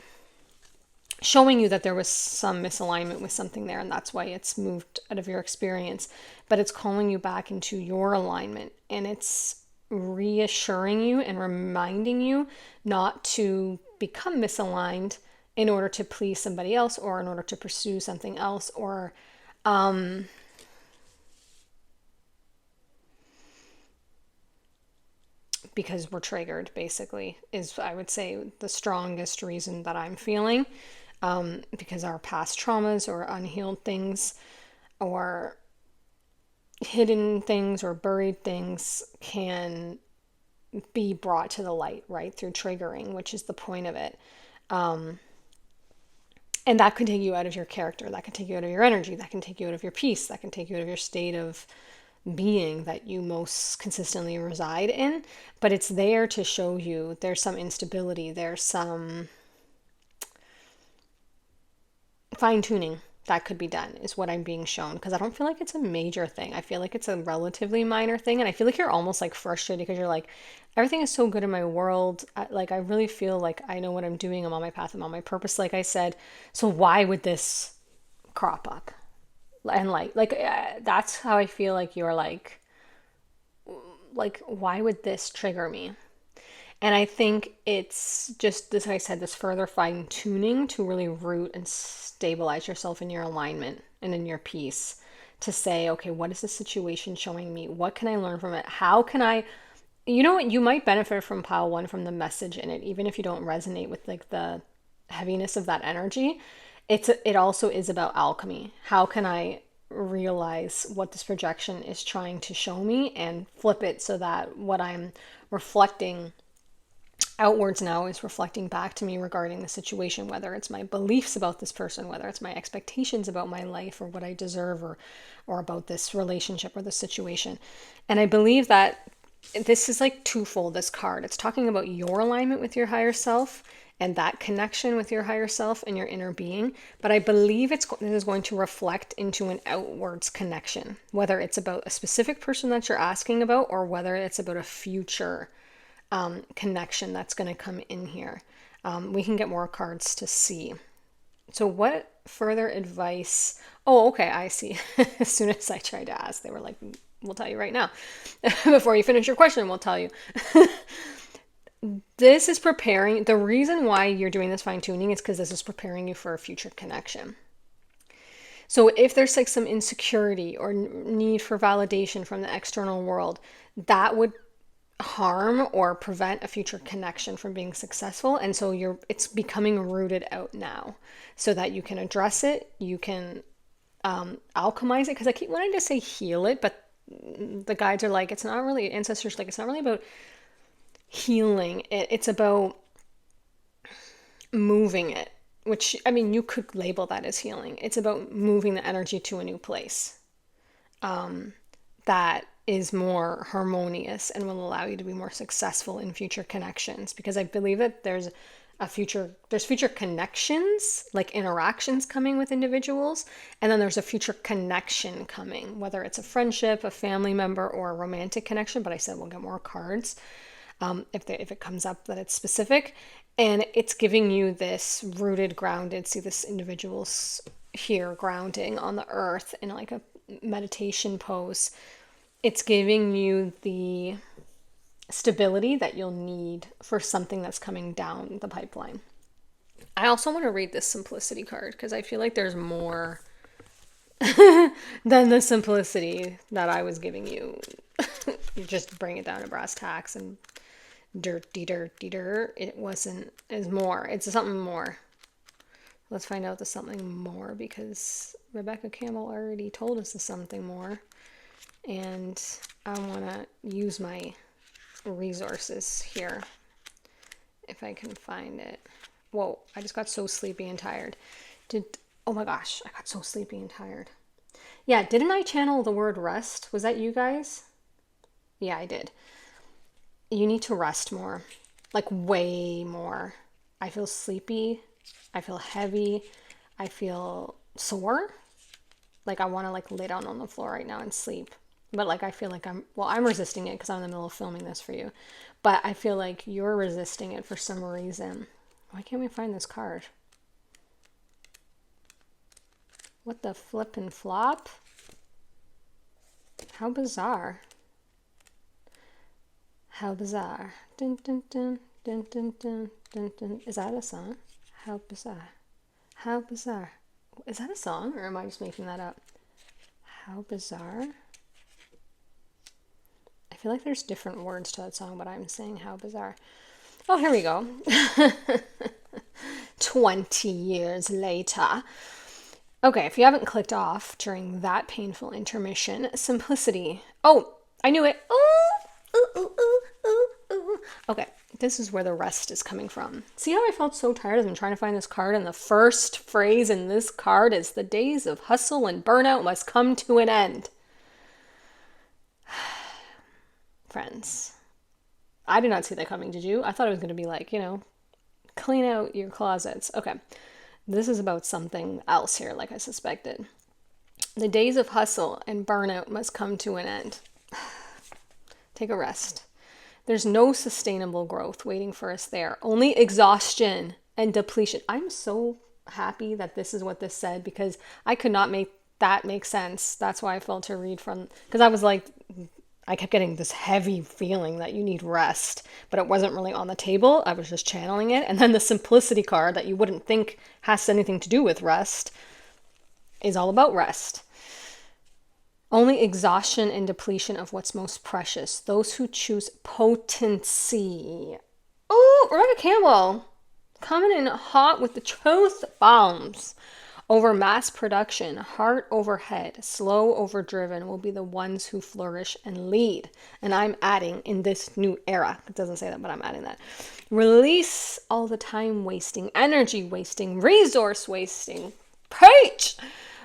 showing you that there was some misalignment with something there, and that's why it's moved out of your experience, but it's calling you back into your alignment, and it's reassuring you and reminding you not to become misaligned in order to please somebody else or in order to pursue something else, or because we're triggered, basically, is, I would say, the strongest reason that I'm feeling. Because our past traumas or unhealed things or hidden things or buried things can be brought to the light, right? Through triggering, which is the point of it. And that can take you out of your character. That can take you out of your energy. That can take you out of your peace. That can take you out of your state of being that you most consistently reside in. But it's there to show you there's some instability. There's some fine-tuning that could be done, is what I'm being shown, because I don't feel like it's a major thing. I feel like it's a relatively minor thing, and I feel like you're almost like frustrated because you're like, everything is so good in my world. I really feel like I know what I'm doing. I'm on my path. I'm on my purpose, like I said. So why would this crop up? And that's how I feel like you're like, why would this trigger me? And I think it's just this, like I said, this further fine tuning to really root and stabilize yourself in your alignment and in your peace, to say, okay, what is the situation showing me? What can I learn from it? How can I, you know what, you might benefit from pile 1 from the message in it, even if you don't resonate with like the heaviness of that energy. It also is about alchemy. How can I realize what this projection is trying to show me and flip it so that what I'm reflecting outwards now is reflecting back to me regarding the situation, whether it's my beliefs about this person, whether it's my expectations about my life or what I deserve, or about this relationship or this situation. And I believe that this is like twofold, this card. It's talking about your alignment with your higher self, and that connection with your higher self and your inner being. But I believe this is going to reflect into an outwards connection, whether it's about a specific person that you're asking about or whether it's about a future connection that's going to come in here. We can get more cards to see. So what further advice? Oh, okay, I see. As soon as I tried to ask, they were like, we'll tell you right now. Before you finish your question, we'll tell you. This is preparing. The reason why you're doing this fine tuning is because this is preparing you for a future connection. So if there's like some insecurity or need for validation from the external world, that would harm or prevent a future connection from being successful. And so it's becoming rooted out now so that you can address it, you can alchemize it, because I keep wanting to say heal it, but the guides are like, it's not really, ancestors like, it's not really about healing it, it's about moving it, which, I mean, you could label that as healing. It's about moving the energy to a new place that is more harmonious and will allow you to be more successful in future connections. Because I believe that there's future connections, like interactions coming with individuals, and then there's a future connection coming, whether it's a friendship, a family member, or a romantic connection. But I said we'll get more cards if it comes up that it's specific. And it's giving you this rooted, grounded, see this individual's here grounding on the earth in like a meditation pose. It's giving you the stability that you'll need for something that's coming down the pipeline. I also want to read this simplicity card because I feel like there's more than the simplicity that I was giving you. You just bring it down to brass tacks and dirt. It wasn't as more. It's something more. Let's find out the something more, because Rebecca Campbell already told us the something more. And I want to use my resources here if I can find it. Whoa, I just got so sleepy and tired. Oh my gosh, I got so sleepy and tired. Yeah, didn't I channel the word rest? Was that you guys? Yeah, I did. You need to rest more, like way more. I feel sleepy. I feel heavy. I feel sore. Like I want to like lay down on the floor right now and sleep. But like I feel like I'm resisting it because I'm in the middle of filming this for you. But I feel like you're resisting it for some reason. Why can't we find this card? What the flip and flop? How bizarre. How bizarre. Dun, dun, dun, dun, dun, dun, dun, dun. Is that a song? How bizarre. How bizarre. Is that a song, or am I just making that up? How bizarre. I feel like there's different words to that song, but I'm saying how bizarre. Oh, here we go. 20 years later. Okay, if you haven't clicked off during that painful intermission, simplicity. Oh, I knew it. Okay, this is where the rest is coming from. See how I felt so tired as I'm trying to find this card, and the first phrase in this card is the days of hustle and burnout must come to an end. Friends, I did not see that coming, did you? I thought it was going to be like, clean out your closets. Okay, this is about something else here, like I suspected. The days of hustle and burnout must come to an end. Take a rest. There's no sustainable growth waiting for us there. Only exhaustion and depletion. I'm so happy that this is what this said, because I could not make that make sense. That's why I felt to read from, because I was like, I kept getting this heavy feeling that you need rest, but it wasn't really on the table. I was just channeling it. And then the simplicity card that you wouldn't think has anything to do with rest is all about rest. Only exhaustion and depletion of what's most precious. Those who choose potency. Oh, Rebecca Campbell coming in hot with the truth bombs. Over mass production, heart over head, slow over driven will be the ones who flourish and lead. And I'm adding in this new era. It doesn't say that, but I'm adding that. Release all the time wasting, energy wasting, resource wasting. Preach!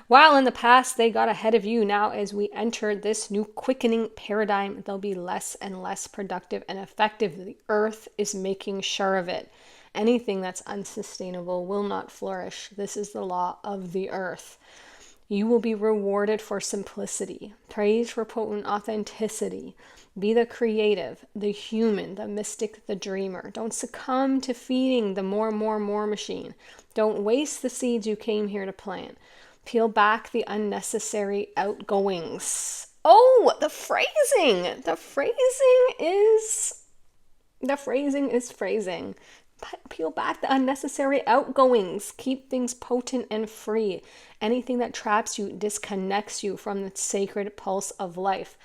While in the past they got ahead of you, now as we enter this new quickening paradigm, they'll be less and less productive and effective. The earth is making sure of it. Anything that's unsustainable will not flourish. This is the law of the earth. You will be rewarded for simplicity, praised for potent authenticity. Be the creative, the human, the mystic, the dreamer. Don't succumb to feeding the more machine. Don't waste the seeds you came here to plant. Peel back the unnecessary outgoings. Oh, the phrasing. The phrasing is phrasing. Peel back the unnecessary outgoings. Keep things potent and free. Anything that traps you disconnects you from the sacred pulse of life.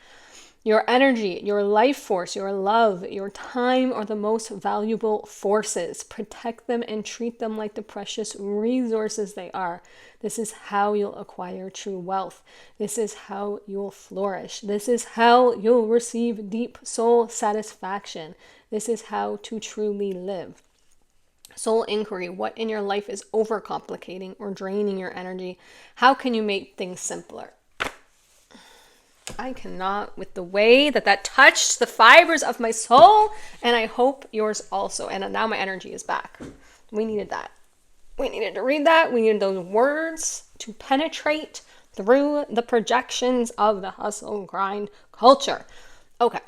Your energy, your life force, your love, your time are the most valuable forces. Protect them and treat them like the precious resources they are. This is how you'll acquire true wealth. This is how you'll flourish. This is how you'll receive deep soul satisfaction. This is how to truly live. Soul inquiry: what in your life is overcomplicating or draining your energy? How can you make things simpler? I cannot with the way that touched the fibers of my soul, and I hope yours also. And now my energy is back. We needed that. We needed to read that. We needed those words to penetrate through the projections of the hustle grind culture. Okay.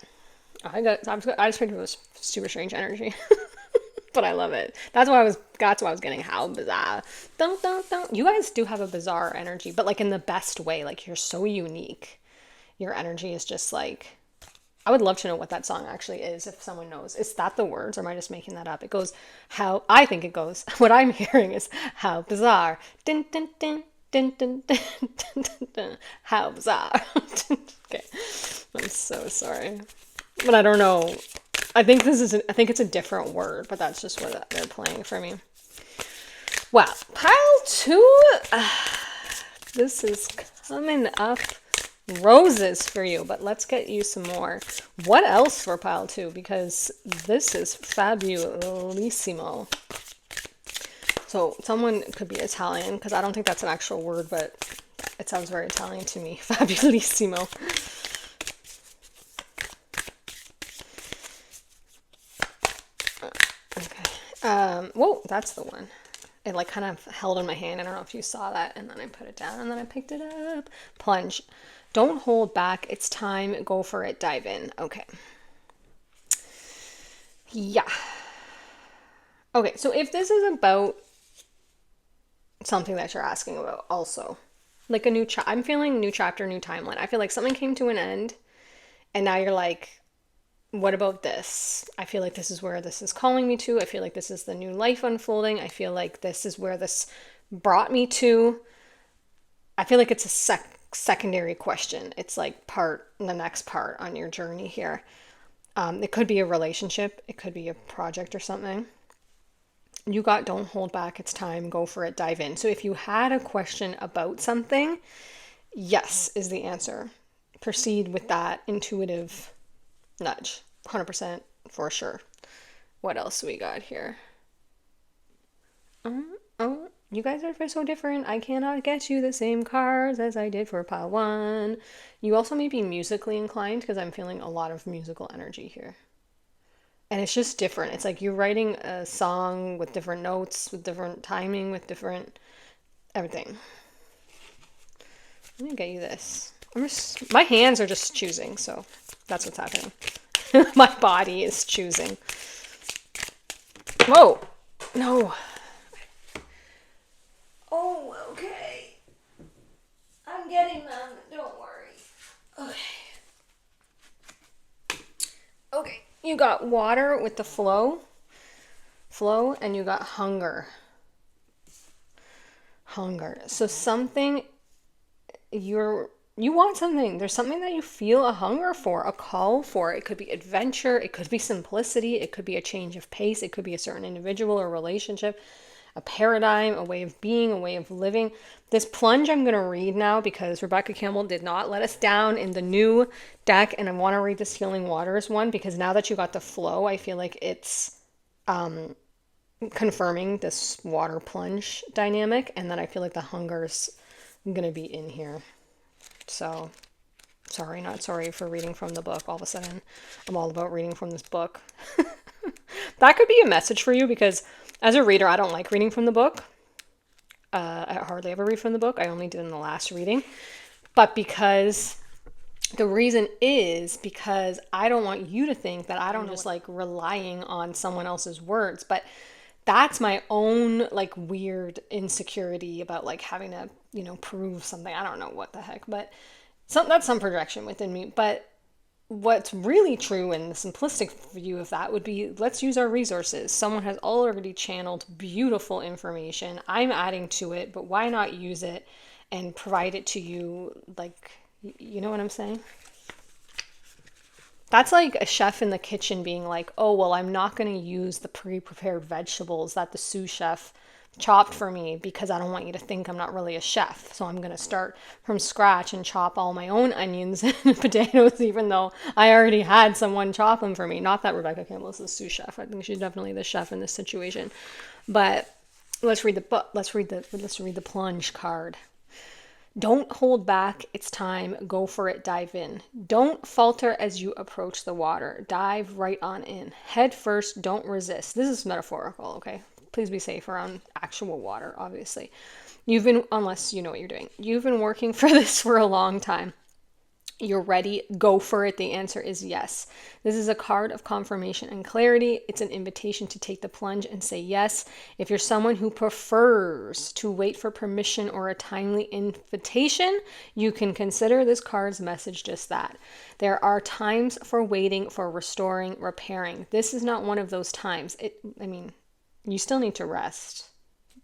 I just picked up this super strange energy. But I love it. That's why I was getting how bizarre. You guys do have a bizarre energy, but like in the best way. Like, you're so unique. Your energy is just like, I would love to know what that song actually is, if someone knows. Is that the words, or am I just making that up? It goes, I think it goes, what I'm hearing is, how bizarre. Dun, dun, dun, dun, dun, dun, dun, dun, dun. How bizarre. Okay. I'm so sorry. But I don't know. I think it's a different word, but that's just what they're playing for me. Wow. Pile 2. This is coming up roses for you, but let's get you some more. What else for pile 2? Because this is fabulissimo. So someone could be Italian, because I don't think that's an actual word, but it sounds very Italian to me. Fabulissimo. Okay. Whoa, that's the one. It like kind of held in my hand. I don't know if you saw that. And then I put it down and then I picked it up. Plunge. Don't hold back. It's time. Go for it. Dive in. Okay. Yeah. Okay, so if this is about something that you're asking about also, like a I'm feeling new chapter, new timeline. I feel like something came to an end and now you're like, what about this? I feel like this is where this is calling me to. I feel like this is the new life unfolding. I feel like this is where this brought me to. I feel like it's a secondary question. It's like the next part on your journey here. It could be a relationship. It could be a project or something. You got don't hold back. It's time. Go for it. Dive in. So if you had a question about something, yes is the answer. Proceed with that intuitive nudge. 100% for sure. What else we got here? Oh, you guys are so different. I cannot get you the same cards as I did for pile 1. You also may be musically inclined, because I'm feeling a lot of musical energy here. And it's just different. It's like you're writing a song with different notes, with different timing, with different everything. Let me get you this. My hands are just choosing, so that's what's happening. My body is choosing. Whoa. No. Oh, okay. I'm getting them. Don't worry. Okay. You got water with the flow, and you got hunger. So something you want something. There's something that you feel a hunger for, a call for. It could be adventure. It could be simplicity. It could be a change of pace. It could be a certain individual or relationship, a paradigm, a way of being, a way of living. This plunge I'm going to read now because Rebecca Campbell did not let us down in the new deck. And I want to read this Healing Waters one because now that you got the flow, I feel like it's confirming this water plunge dynamic. And then I feel like the hunger's going to be in here. So, not sorry for reading from the book. All of a sudden, I'm all about reading from this book. That could be a message for you because As a reader, I don't like reading from the book. I hardly ever read from the book. I only did in the last reading. But because the reason is because I don't want you to think that I don't just like relying on someone else's words, but that's my own like weird insecurity about like having to, prove something. I don't know what the heck, but that's some projection within me. But what's really true in the simplistic view of that would be, let's use our resources. Someone has already channeled beautiful information. I'm adding to it, but why not use it and provide it to you? Like, you know what I'm saying? That's like a chef in the kitchen being like, oh, well, I'm not going to use the pre-prepared vegetables that the sous chef chopped for me because I don't want you to think I'm not really a chef. So I'm going to start from scratch and chop all my own onions and potatoes, even though I already had someone chop them for me. Not that Rebecca Campbell is the sous chef. I think she's definitely the chef in this situation. But let's read the book. Let's read the plunge card. Don't hold back. It's time. Go for it. Dive in. Don't falter as you approach the water. Dive right on in. Head first. Don't resist. This is metaphorical, okay? Please be safe around actual water, obviously. Unless you know what you're doing. You've been working for this for a long time. You're ready, go for it. The answer is yes. This is a card of confirmation and clarity. It's an invitation to take the plunge and say yes. If you're someone who prefers to wait for permission or a timely invitation, you can consider this card's message just that. There are times for waiting, for restoring, repairing. This is not one of those times. You still need to rest.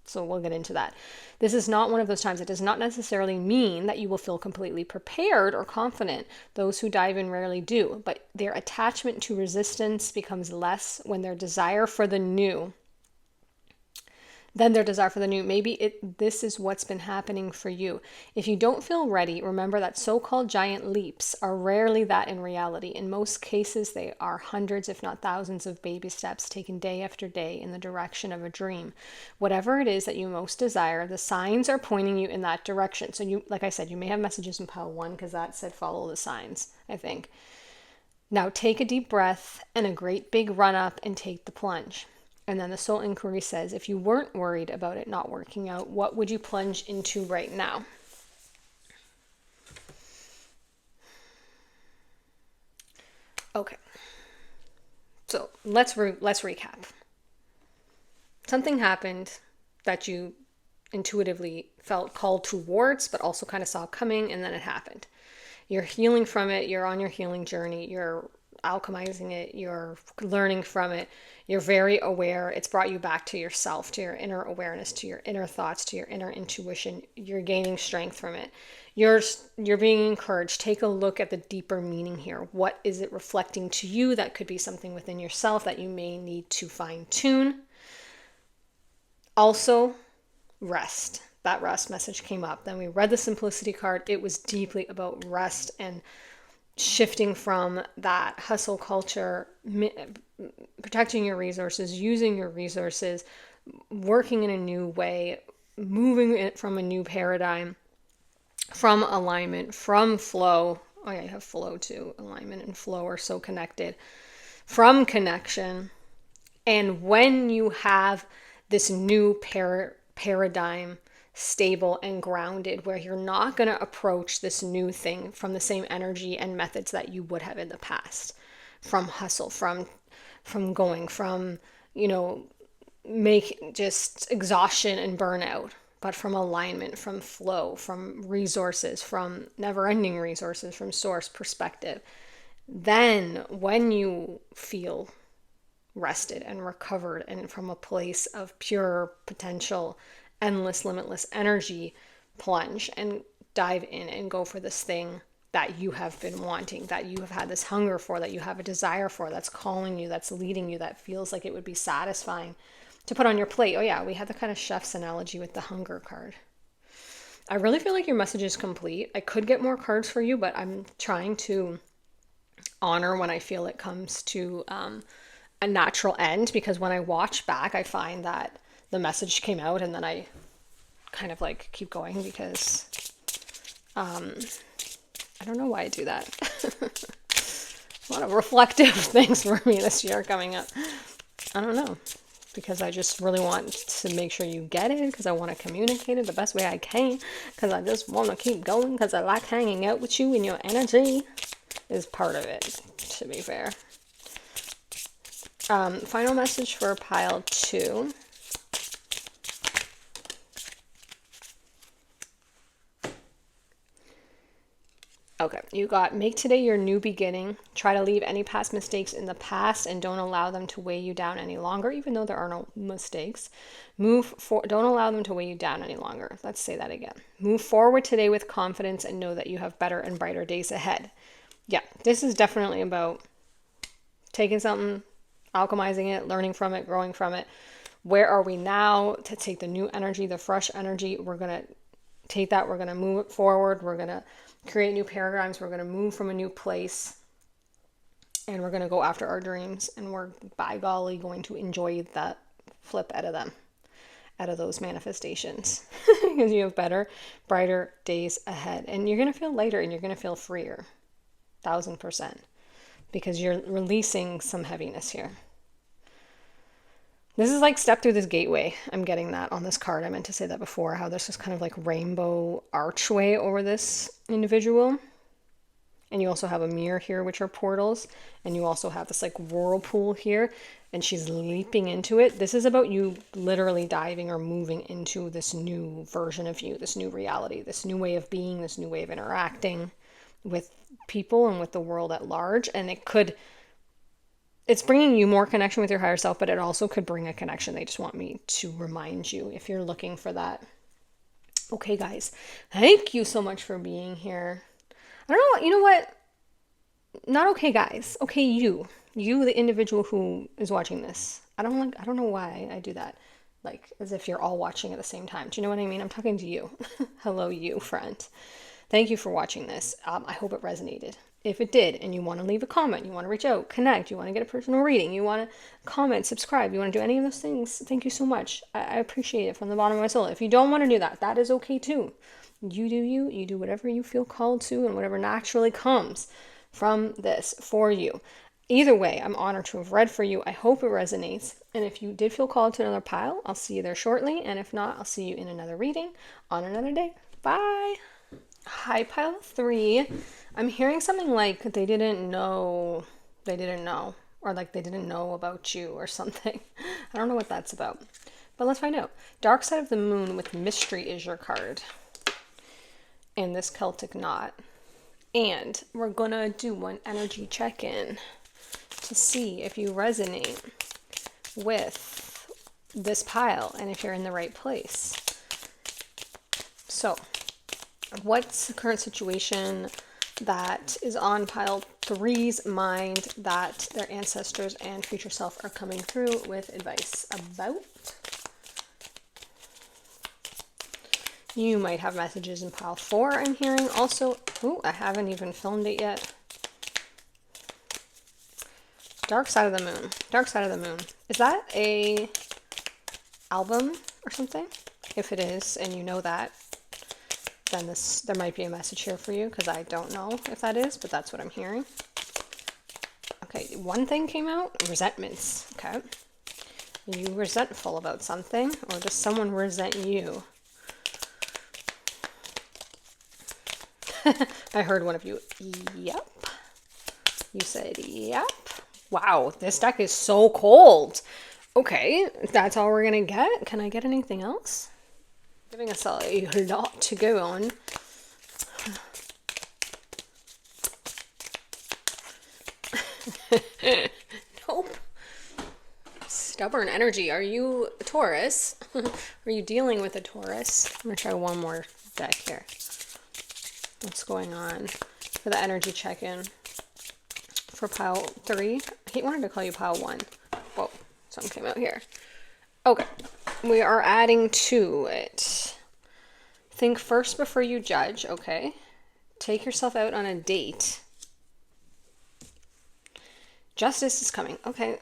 So we'll get into that. This is not one of those times. It does not necessarily mean that you will feel completely prepared or confident. Those who dive in rarely do, but their attachment to resistance becomes less when their desire for the new Maybe this is what's been happening for you. If you don't feel ready, remember that so-called giant leaps are rarely that in reality. In most cases, they are hundreds, if not thousands, of baby steps taken day after day in the direction of a dream. Whatever it is that you most desire, the signs are pointing you in that direction. So you, like I said, you may have messages in pile 1 because that said follow the signs, I think. Now take a deep breath and a great big run up and take the plunge. And then the soul inquiry says, if you weren't worried about it not working out, what would you plunge into right now? Okay. So let's recap. Something happened that you intuitively felt called towards, but also kind of saw coming, and then it happened. You're healing from it. You're on your healing journey. You're alchemizing it. You're learning from it. You're very aware. It's brought you back to yourself, to your inner awareness, to your inner thoughts, to your inner intuition. You're gaining strength from it. You're being encouraged. Take a look at the deeper meaning here. What is it reflecting to you? That could be something within yourself that you may need to fine tune. Also, rest. That rest message came up. Then we read the simplicity card. It was deeply about rest and shifting from that hustle culture, protecting your resources, using your resources, working in a new way, moving it from a new paradigm, from alignment, from flow. Oh yeah, you have flow too. Alignment and flow are so connected. From connection. And when you have this new paradigm stable and grounded, where you're not going to approach this new thing from the same energy and methods that you would have in the past, from hustle, from make just exhaustion and burnout, but from alignment, from flow, from resources, from never-ending resources, from source perspective. Then when you feel rested and recovered and from a place of pure potential, endless, limitless energy, plunge and dive in and go for this thing that you have been wanting, that you have had this hunger for, that you have a desire for, that's calling you, that's leading you, that feels like it would be satisfying to put on your plate. Oh yeah, we had the kind of chef's analogy with the hunger card. I really feel like your message is complete. I could get more cards for you, but I'm trying to honor when I feel it comes to a natural end, because when I watch back, I find that the message came out and then I kind of like keep going because I don't know why I do that. A lot of reflective things for me this year coming up. I don't know. because I just really want to make sure you get it, because I want to communicate it the best way I can, because I just want to keep going, because I like hanging out with you, and your energy is part of it, to be fair. Final message for pile 2. Okay, you got make today your new beginning. Try to leave any past mistakes in the past and don't allow them to weigh you down any longer, even though there are no mistakes. Don't allow them to weigh you down any longer. Let's say that again. Move forward today with confidence and know that you have better and brighter days ahead. Yeah, this is definitely about taking something, alchemizing it, learning from it, growing from it. Where are we now to take the new energy, the fresh energy? We're going to take that, we're going to move it forward, we're going to create new paradigms, we're going to move from a new place, and we're going to go after our dreams, and we're, by golly, going to enjoy that flip out of them, out of those manifestations, because you have better, brighter days ahead, and you're going to feel lighter, and you're going to feel freer, 1000%, because you're releasing some heaviness here. This is like step through this gateway. I'm getting that on this card. I meant to say that before, how there's this kind of like rainbow archway over this individual. And you also have a mirror here, which are portals. And you also have this like whirlpool here. And she's leaping into it. This is about you literally diving or moving into this new version of you, this new reality, this new way of being, this new way of interacting with people and with the world at large. And it's bringing you more connection with your higher self, but it also could bring a connection. They just want me to remind you if you're looking for that. Okay, guys, thank you so much for being here. I don't know, you know what? Not okay, guys. Okay, you, the individual who is watching this. I don't know why I do that. Like, as if you're all watching at the same time. Do you know what I mean? I'm talking to you. Hello, you friend. Thank you for watching this. I hope it resonated. If it did, and you want to leave a comment, you want to reach out, connect, you want to get a personal reading, you want to comment, subscribe, you want to do any of those things, thank you so much. I appreciate it from the bottom of my soul. If you don't want to do that, that is okay too. You do you do whatever you feel called to and whatever naturally comes from this for you. Either way, I'm honored to have read for you. I hope it resonates. And if you did feel called to another pile, I'll see you there shortly. And if not, I'll see you in another reading on another day. Bye. Hi, pile 3. I'm hearing something like they didn't know, or like they didn't know about you or something. I don't know what that's about, but let's find out. Dark Side of the Moon with Mystery is your card. And this Celtic knot. And we're gonna do an energy check-in to see if you resonate with this pile and if you're in the right place. So, what's the current situation that is on pile 3's mind that their ancestors and future self are coming through with advice about? You might have messages in pile 4, I'm hearing. Also, I haven't even filmed it yet. Dark Side of the Moon. Dark Side of the Moon. Is that a album or something? If it is, and you know that, then there might be a message here for you, because I don't know if that is, but that's what I'm hearing. Okay, one thing came out, resentments. Okay. Are you resentful about something, or does someone resent you? I heard one of you, yep. You said, yep. Wow, this deck is so cold. Okay, that's all we're gonna get. Can I get anything else? Giving us a lot to go on. Nope. Stubborn energy. Are you a Taurus? Are you dealing with a Taurus? I'm gonna try one more deck here. What's going on for the energy check-in for pile 3? He wanted to call you pile 1. Whoa, something came out here. Okay, we are adding to it. Think first before you judge. Okay. Take yourself out on a date. Justice is coming. Okay.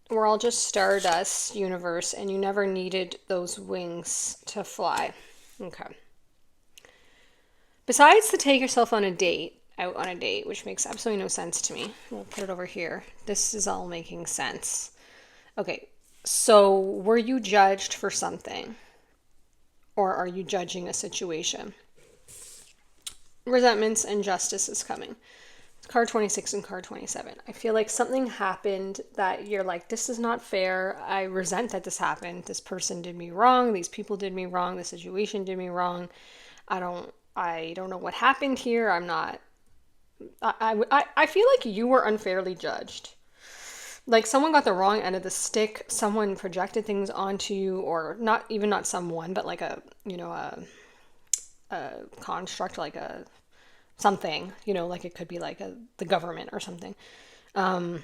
We're all just stardust, universe, and you never needed those wings to fly. Okay. Besides to take yourself on a date, out on a date, which makes absolutely no sense to me. We'll put it over here. This is all making sense. Okay, so were you judged for something? Or are you judging a situation? Resentments and justice is coming. Card 26 and card 27. I feel like something happened that you're like, this is not fair. I resent that this happened. This person did me wrong. These people did me wrong. The situation did me wrong. I don't know what happened here. I'm not. I feel like you were unfairly judged. Like someone got the wrong end of the stick. Someone projected things onto you, or not even not someone, but like a construct, like a something, like it could be like the government or something. Um,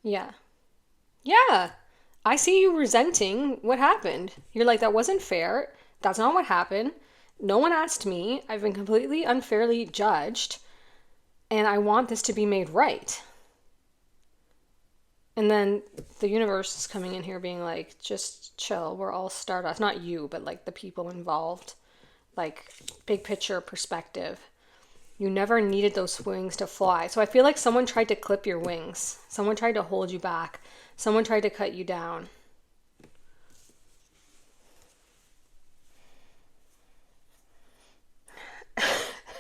yeah. Yeah. I see you resenting what happened. You're like, that wasn't fair. That's not what happened. No one asked me. I've been completely unfairly judged, and I want this to be made right. And then the universe is coming in here being like, just chill. We're all stardust. Not you, but like the people involved. Like, big picture perspective. You never needed those wings to fly. So I feel like someone tried to clip your wings. Someone tried to hold you back. Someone tried to cut you down.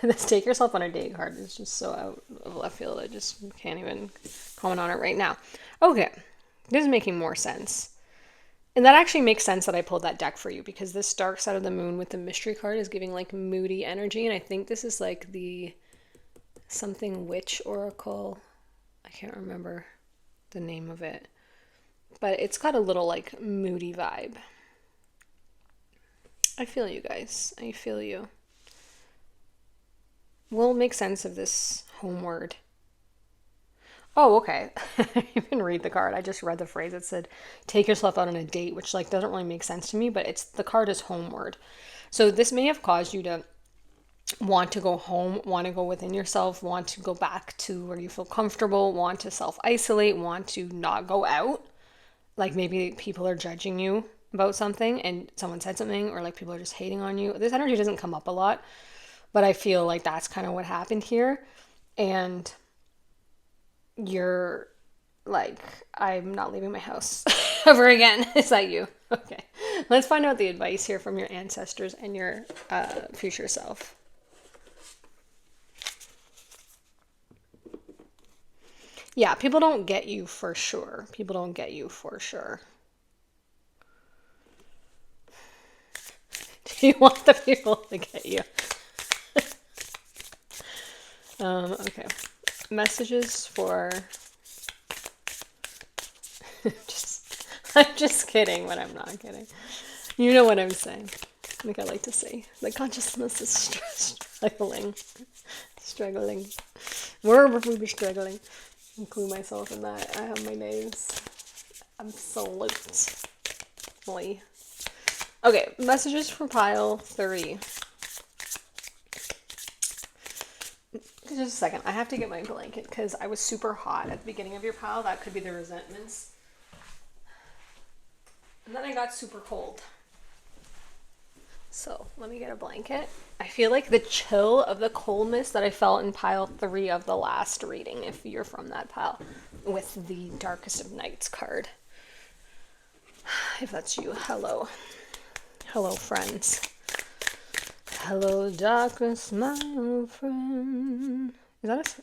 This take yourself on a date card is just so out of left field. I just can't even comment on it right now. Okay, this is making more sense. And that actually makes sense that I pulled that deck for you, because this dark side of the moon with the mystery card is giving like moody energy. And I think this is like the something witch oracle. I can't remember the name of it, but it's got a little like moody vibe. I feel you guys. I feel you. We'll make sense of this homeward. Oh, okay. I didn't read the card. I just read the phrase. It said, "Take yourself out on a date," which like doesn't really make sense to me. But it's the card is homeward, so this may have caused you to want to go home, want to go within yourself, want to go back to where you feel comfortable, want to self isolate, want to not go out. Like maybe people are judging you about something and someone said something, or like people are just hating on you. This energy doesn't come up a lot, but I feel like that's kind of what happened here. And you're like, I'm not leaving my house ever again. Is that you? Okay. Let's find out the advice here from your ancestors and your future self. Yeah, people don't get you for sure. People don't get you for sure. Do you want the people to get you? Okay. Messages for I'm just kidding, but I'm not kidding. You know what I'm saying. Like I like to say, the consciousness is struggling. Struggling. Where would we be struggling? Include myself in that. I have my names. Absolutely. Okay, messages for pile 3. Just a second. I have to get my blanket because I was super hot at the beginning of your pile. That could be the resentments. And then I got super cold. So let me get a blanket. I feel like the chill of the coldness that I felt in pile 3 of the last reading, if you're from that pile, with the Darkest of Nights card. If that's you, hello. Hello, friends. Hello, darkness, my old friend.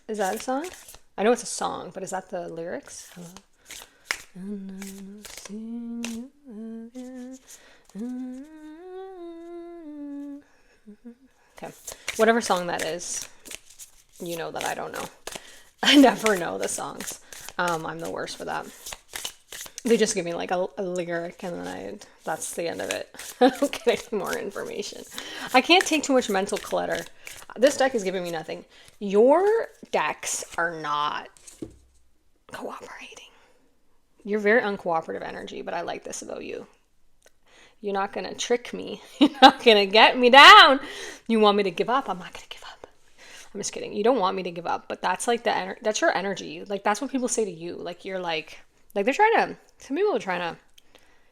Is that a song? I know it's a song, but is that the lyrics? Hello. Okay. Whatever song that is, you know that I don't know. I never know the songs. I'm the worst for that. They just give me like a lyric and then that's the end of it. I don't get any more information. I can't take too much mental clutter. This deck is giving me nothing. Your decks are not cooperating. You're very uncooperative energy, but I like this about you. You're not going to trick me. You're not going to get me down. You want me to give up? I'm not going to give up. I'm just kidding. You don't want me to give up, but that's like that's your energy. Like that's what people say to you. Like you're like they're trying to, some people are trying to,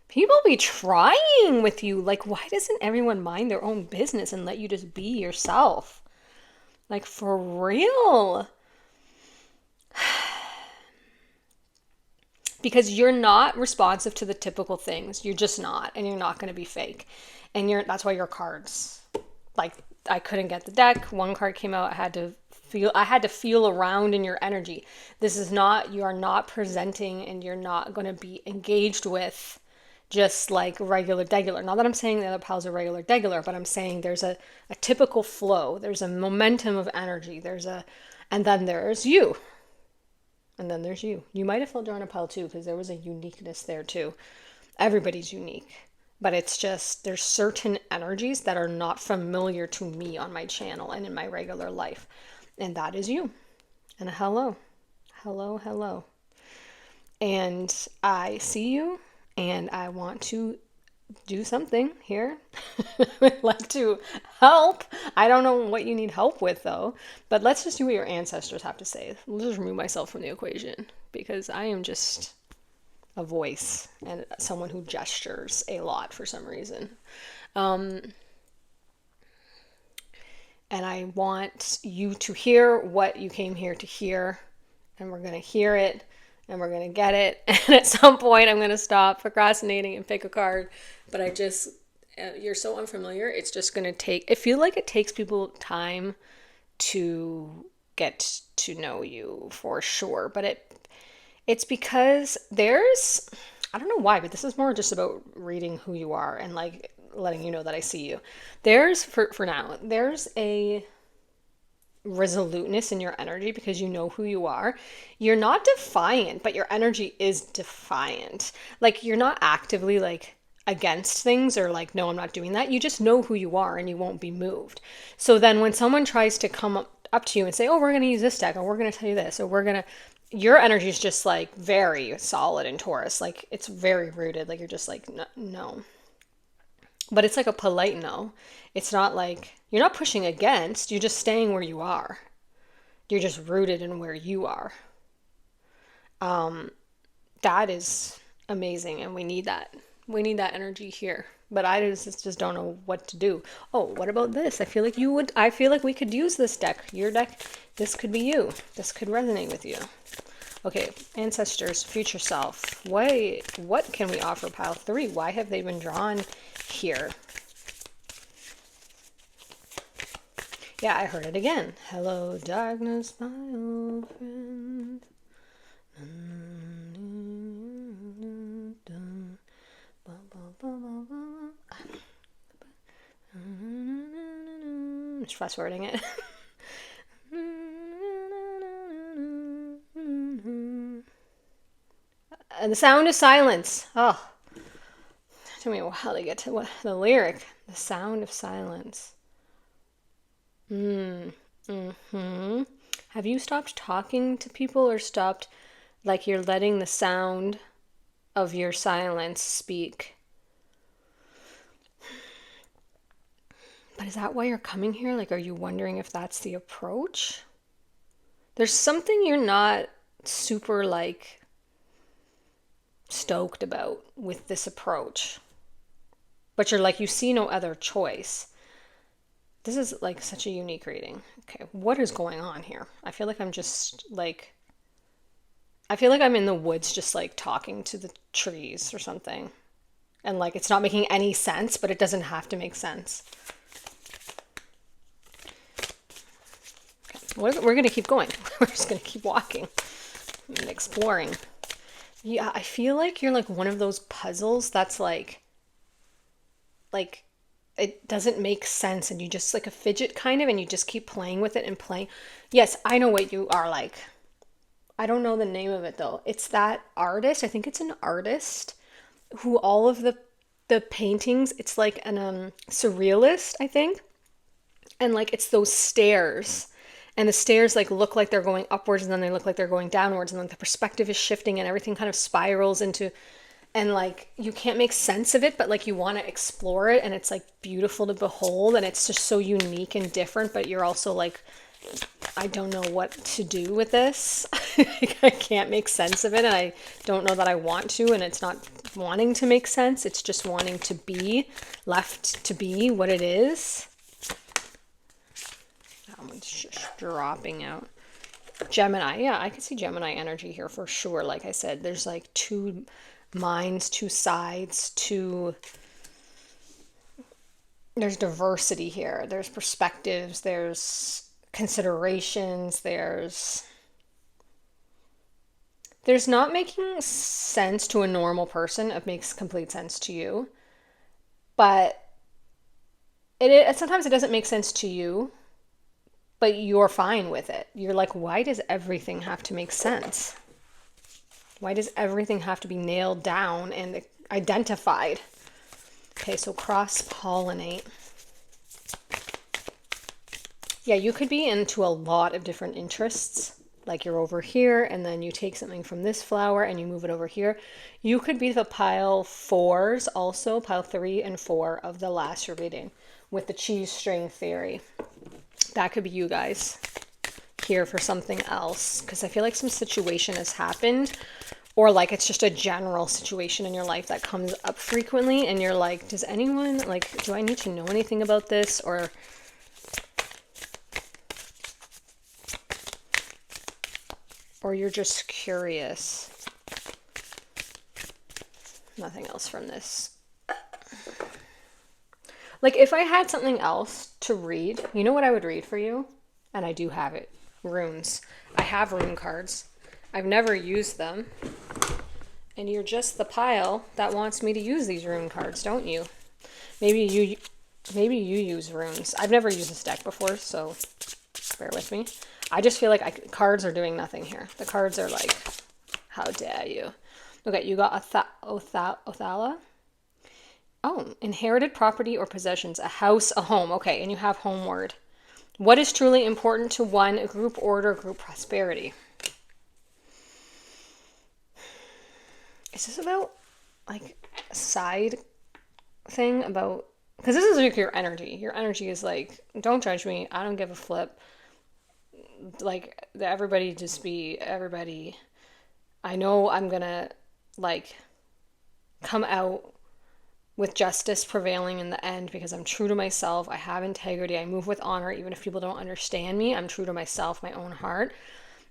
people be trying with you. Like, why doesn't everyone mind their own business and let you just be yourself? Like, for real. because you're not responsive to the typical things. You're just not, and you're not going to be fake. And that's why your cards, like, I couldn't get the deck. One card came out. I had to feel around in your energy. This is not, you are not presenting, and you're not going to be engaged with just like regular degular. Not that I'm saying the other piles are regular degular, but I'm saying there's a typical flow. There's a momentum of energy. And then there's you. And then there's you. You might have felt drawn a pile too, because there was a uniqueness there too. Everybody's unique. But it's just, there's certain energies that are not familiar to me on my channel and in my regular life. And that is you. And hello. Hello, hello. And I see you, and I want to do something here. I'd like to help. I don't know what you need help with though, but let's just do what your ancestors have to say. I'll just remove myself from the equation, because I am just a voice and someone who gestures a lot for some reason. And I want you to hear what you came here to hear, and we're going to hear it, and we're going to get it. And at some point I'm going to stop procrastinating and pick a card. But you're so unfamiliar. It's just going to I feel like it takes people time to get to know you for sure. But it's because I don't know why, but this is more just about reading who you are and like letting you know that I see you. For now, there's a resoluteness in your energy because you know who you are. You're not defiant, but your energy is defiant. Like, you're not actively like against things or like, no, I'm not doing that. You just know who you are and you won't be moved. So then when someone tries to come up to you and say, oh, we're going to use this deck, or we're going to tell you this, or your energy is just like very solid in Taurus. Like, it's very rooted. Like, you're just like, no. But it's like a polite no. It's not like, you're not pushing against, you're just staying where you are. You're just rooted in where you are. That is amazing, and we need that. We need that energy here. But I just don't know what to do. Oh, what about this? I feel like we could use this deck. Your deck, this could be you. This could resonate with you. Okay, ancestors, future self. What can we offer pile 3? Why have they been drawn here? Yeah, I heard it again. Hello, darkness, my old friend. Just fast forwarding it. And the sound of silence. Oh, it took me a while to get to the lyric. The sound of silence. Have you stopped talking to people, or stopped, like, you're letting the sound of your silence speak? But is that why you're coming here? Like, are you wondering if that's the approach? There's something you're not super, like, stoked about with this approach. But you're like, you see no other choice. This is like such a unique reading. Okay, what is going on here? I feel like I'm in the woods just like talking to the trees or something. And like, it's not making any sense, but it doesn't have to make sense. Okay, we're going to keep going. We're just going to keep walking and exploring. Yeah, I feel like you're like one of those puzzles that's like it doesn't make sense, and you just like a fidget kind of, and you just keep playing with it and playing. Yes, I know what you are like. I don't know the name of it though. It's that artist. I think it's an artist who all of the paintings, it's like an surrealist, I think. And like, it's those stairs. And the stairs like look like they're going upwards, and then they look like they're going downwards, and then the perspective is shifting, and everything kind of spirals into, and like, you can't make sense of it, but like, you want to explore it, and it's like beautiful to behold, and it's just so unique and different, but you're also like, I don't know what to do with this. I can't make sense of it, and I don't know that I want to, and it's not wanting to make sense, it's just wanting to be left to be what it is. That one's just dropping out. Gemini. Yeah, I can see Gemini energy here for sure. Like I said, there's like two minds, two sides, there's diversity here. There's perspectives, there's considerations, there's not making sense to a normal person. It makes complete sense to you. But sometimes it doesn't make sense to you, but you're fine with it. You're like, why does everything have to make sense? Why does everything have to be nailed down and identified? Okay, so cross-pollinate. Yeah, you could be into a lot of different interests. Like you're over here and then you take something from this flower and you move it over here. You could be the pile 4s also, pile 3 and 4 of the last reading with the cheese string theory. That could be you guys here for something else, because I feel like some situation has happened, or like it's just a general situation in your life that comes up frequently and you're like, does anyone, like, do I need to know anything about this? Or you're just curious. Nothing else from this. Like if I had something else to read, you know what I would read for you? And I do have it. Runes. I have rune cards. I've never used them. And you're just the pile that wants me to use these rune cards, don't you? Maybe you use runes. I've never used this deck before, so bear with me. I just feel like cards are doing nothing here. The cards are like, how dare you? Okay, you got Othala. Oh, inherited property or possessions, a house, a home. Okay, and you have homeward. What is truly important to one? Group order, group prosperity. Is this about like a side thing about, because this is like your energy. Your energy is like, don't judge me. I don't give a flip. Like everybody just be everybody. I know I'm gonna like come out with justice prevailing in the end because I'm true to myself. I have integrity. I move with honor even if people don't understand me. I'm true to myself, my own heart,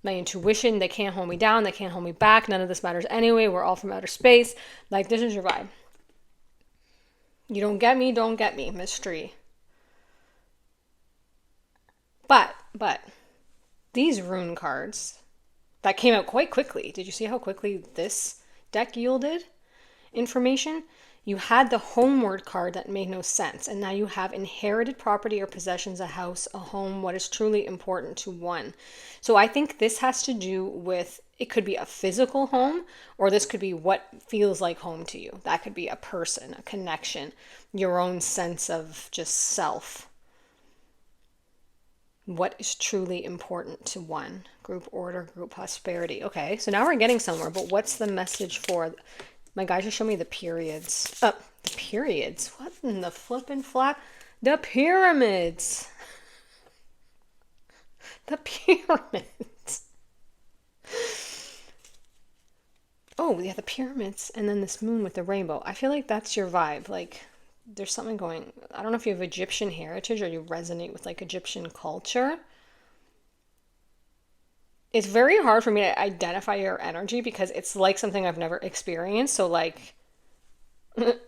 my intuition. They can't hold me down. They can't hold me back. None of this matters anyway. We're all from outer space. Like, this is your vibe. You don't get me, mystery. But these rune cards that came out quite quickly. Did you see how quickly this deck yielded information? You had the homeward card that made no sense, and now you have inherited property or possessions, a house, a home, what is truly important to one. So I think this has to do with, it could be a physical home, or this could be what feels like home to you. That could be a person, a connection, your own sense of just self. What is truly important to one? Group order, group prosperity. Okay, so now we're getting somewhere, but what's the message for... My guy just showed me the periods. Oh, the periods. What in the flippin' flap? The pyramids. The pyramids. Oh, yeah, the pyramids. And then this moon with the rainbow. I feel like that's your vibe. Like, there's something going... I don't know if you have Egyptian heritage or you resonate with, like, Egyptian culture. It's very hard for me to identify your energy because it's like something I've never experienced. So like the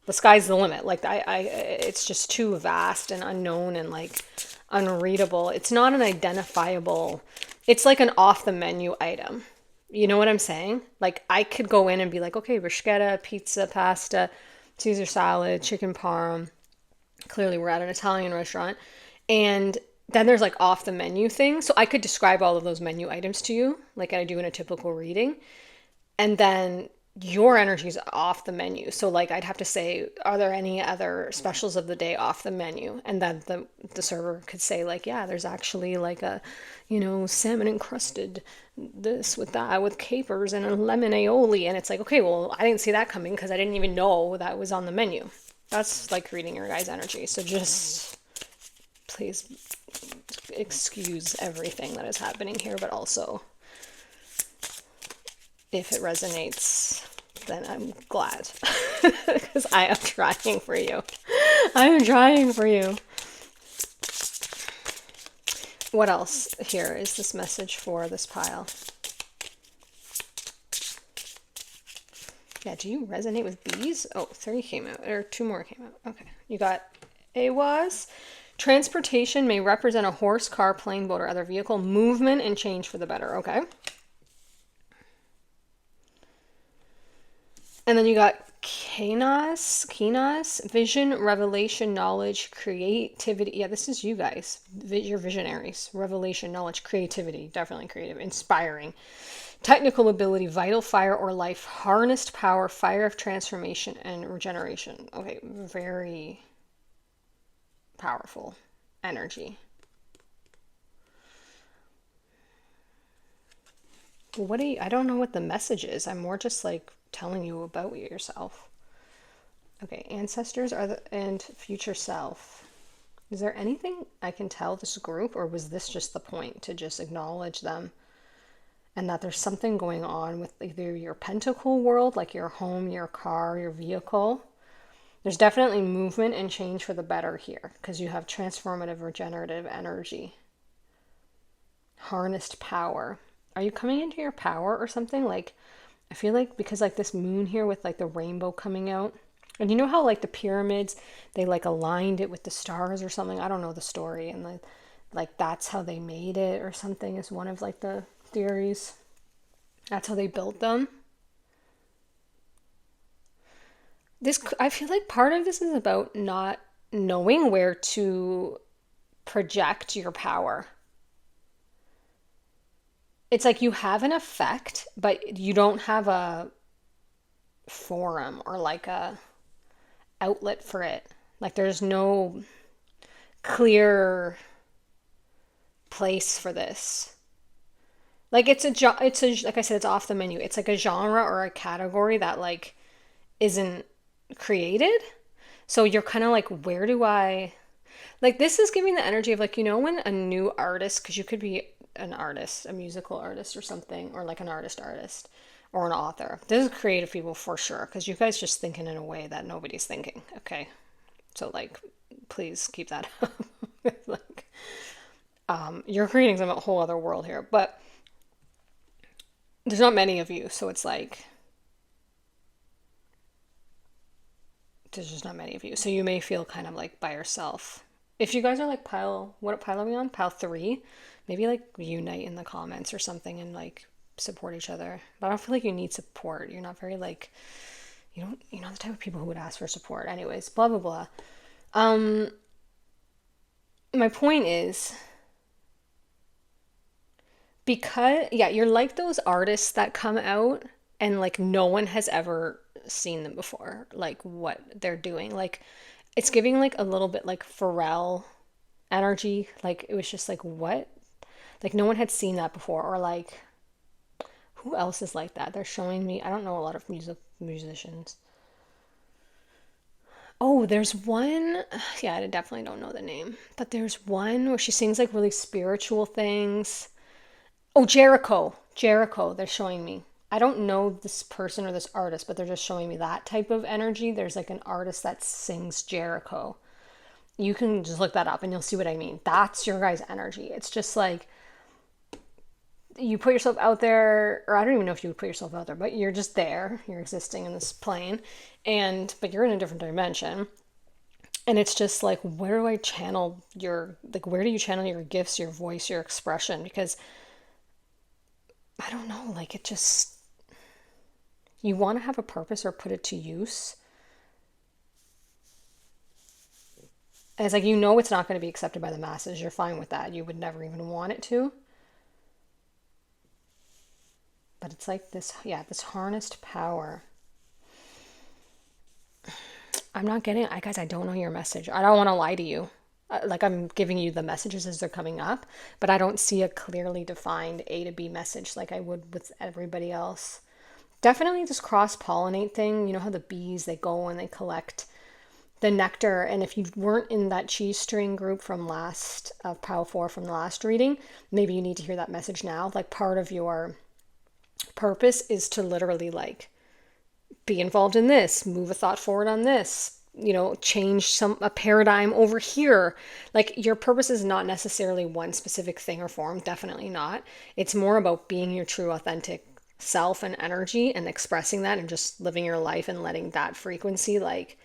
sky's the limit. Like it's just too vast and unknown and like unreadable. It's not an identifiable, it's like an off the menu item. You know what I'm saying? Like I could go in and be like, okay, bruschetta, pizza, pasta, Caesar salad, chicken parm. Clearly we're at an Italian restaurant. And then there's like off the menu things. So I could describe all of those menu items to you like I do in a typical reading. And then your energy is off the menu. So like I'd have to say, are there any other specials of the day off the menu? And then the server could say like, yeah, there's actually like a, salmon encrusted this with that with capers and a lemon aioli. And it's like, okay, well, I didn't see that coming because I didn't even know that was on the menu. That's like reading your guys' energy. So just please excuse everything that is happening here, but also if it resonates, then I'm glad because I am trying for you. I am trying for you. What else here is this message for this pile? Yeah, do you resonate with bees? Oh, 3 came out, or 2 more came out. Okay, you got AWAS. Transportation may represent a horse, car, plane, boat, or other vehicle. Movement and change for the better. Okay. And then you got Kenas, vision, revelation, knowledge, creativity. Yeah, this is you guys. You're visionaries. Revelation, knowledge, creativity. Definitely creative. Inspiring. Technical ability, vital fire or life, harnessed power, fire of transformation and regeneration. Okay, very powerful energy. What do you, I don't know what the message is. I'm more just like telling you about yourself. Okay, ancestors are the, and future self. Is there anything I can tell this group, or was this just the point to just acknowledge them? And that there's something going on with either your pentacle world, like your home, your car, your vehicle. There's definitely movement and change for the better here because you have transformative, regenerative energy. Harnessed power. Are you coming into your power or something? Like, I feel like because like this moon here with like the rainbow coming out. And you know how like the pyramids, they like aligned it with the stars or something? I don't know the story. And like that's how they made it or something is one of like the theories. That's how they built them. This, I feel like part of this is about not knowing where to project your power. It's like you have an effect, but you don't have a forum or like a outlet for it. Like there's no clear place for this. Like it's a like I said, it's off the menu. It's like a genre or a category that like isn't created. So you're kind of like, where do I, like this is giving the energy of like, you know, when a new artist, because you could be an artist, a musical artist or something, or like an artist or an author. This is creative people for sure, because you guys just thinking in a way that nobody's thinking. Okay, so like, please keep that up. Like, you're creating some whole other world here, but there's not many of you, so it's like there's just not many of you, so you may feel kind of like by yourself. If you guys are like what pile are we on? Pile 3. Maybe like unite in the comments or something and like support each other. But I don't feel like you need support. You're not very like, you're not the type of people who would ask for support. Anyways, blah blah blah. My point is, because yeah, you're like those artists that come out and like no one has ever seen them before, like what they're doing. Like it's giving like a little bit like Pharrell energy. Like it was just like, what? Like no one had seen that before. Or like, who else is like that? They're showing me, I don't know a lot of musicians. Oh, there's one. Yeah, I definitely don't know the name, but there's one where she sings like really spiritual things. Oh, Jericho. Jericho, they're showing me. I don't know this person or this artist, but they're just showing me that type of energy. There's like an artist that sings Jericho. You can just look that up and you'll see what I mean. That's your guys' energy. It's just like you put yourself out there, or I don't even know if you would put yourself out there, but you're just there. You're existing in this plane, but you're in a different dimension. And it's just like, where do I channel where do you channel your gifts, your voice, your expression? Because I don't know, like it just, you want to have a purpose or put it to use. And it's like, it's not going to be accepted by the masses. You're fine with that. You would never even want it to. But it's like this, yeah, this harnessed power. I'm not getting, guys, I don't know your message. I don't want to lie to you. Like I'm giving you the messages as they're coming up, but I don't see a clearly defined A to B message like I would with everybody else. Definitely this cross-pollinate thing. You know how the bees, they go and they collect the nectar. And if you weren't in that cheese string group from pile 4 from the last reading, maybe you need to hear that message now. Like part of your purpose is to literally like be involved in this, move a thought forward on this, change a paradigm over here. Like, your purpose is not necessarily one specific thing or form, definitely not. It's more about being your true authentic self and energy and expressing that and just living your life and letting that frequency like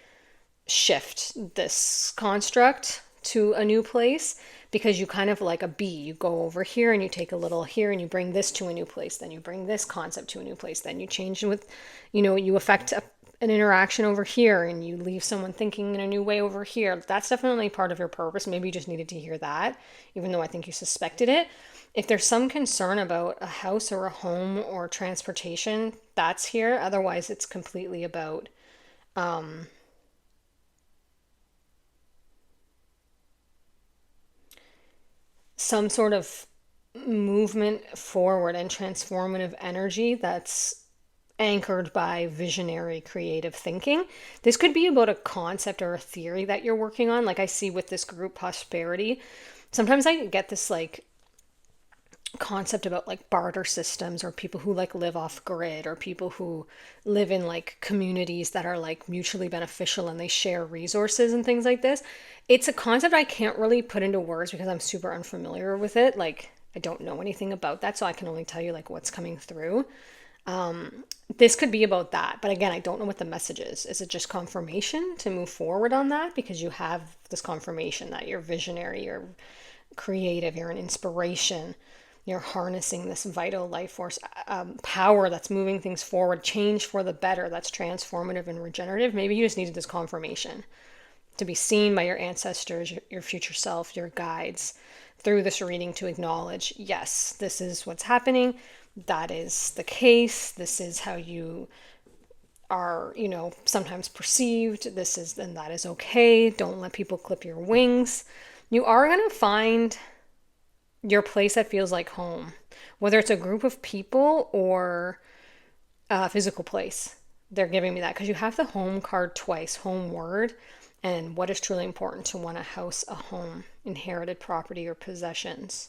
shift this construct to a new place, because you kind of like a bee, you go over here and you take a little here and you bring this to a new place, then you bring this concept to a new place, then you change with, you affect an interaction over here and you leave someone thinking in a new way over here. That's definitely part of your purpose. Maybe you just needed to hear that, even though I think you suspected it. If there's some concern about a house or a home or transportation, that's here. Otherwise, it's completely about some sort of movement forward and transformative energy that's anchored by visionary creative thinking. This could be about a concept or a theory that you're working on. Like I see with this group prosperity, sometimes I get this like concept about like barter systems, or people who like live off grid, or people who live in like communities that are like mutually beneficial and they share resources and things like this. It's a concept I can't really put into words because I'm super unfamiliar with it. Like, I don't know anything about that, so I can only tell you like what's coming through. This could be about that, but again, I don't know what the message is. Is it just confirmation to move forward on that because you have this confirmation that you're visionary, you're creative, you're an inspiration, you're harnessing this vital life force power that's moving things forward, change for the better, that's transformative and regenerative? Maybe you just needed this confirmation to be seen by your ancestors, your future self, your guides, through this reading, to acknowledge, yes, this is what's happening. That is the case. This is how you are, sometimes perceived. And that is okay. Don't let people clip your wings. You are going to find your place that feels like home, whether it's a group of people or a physical place. They're giving me that because you have the home card twice, home word, and what is truly important to one: a house, a home, inherited property, or possessions.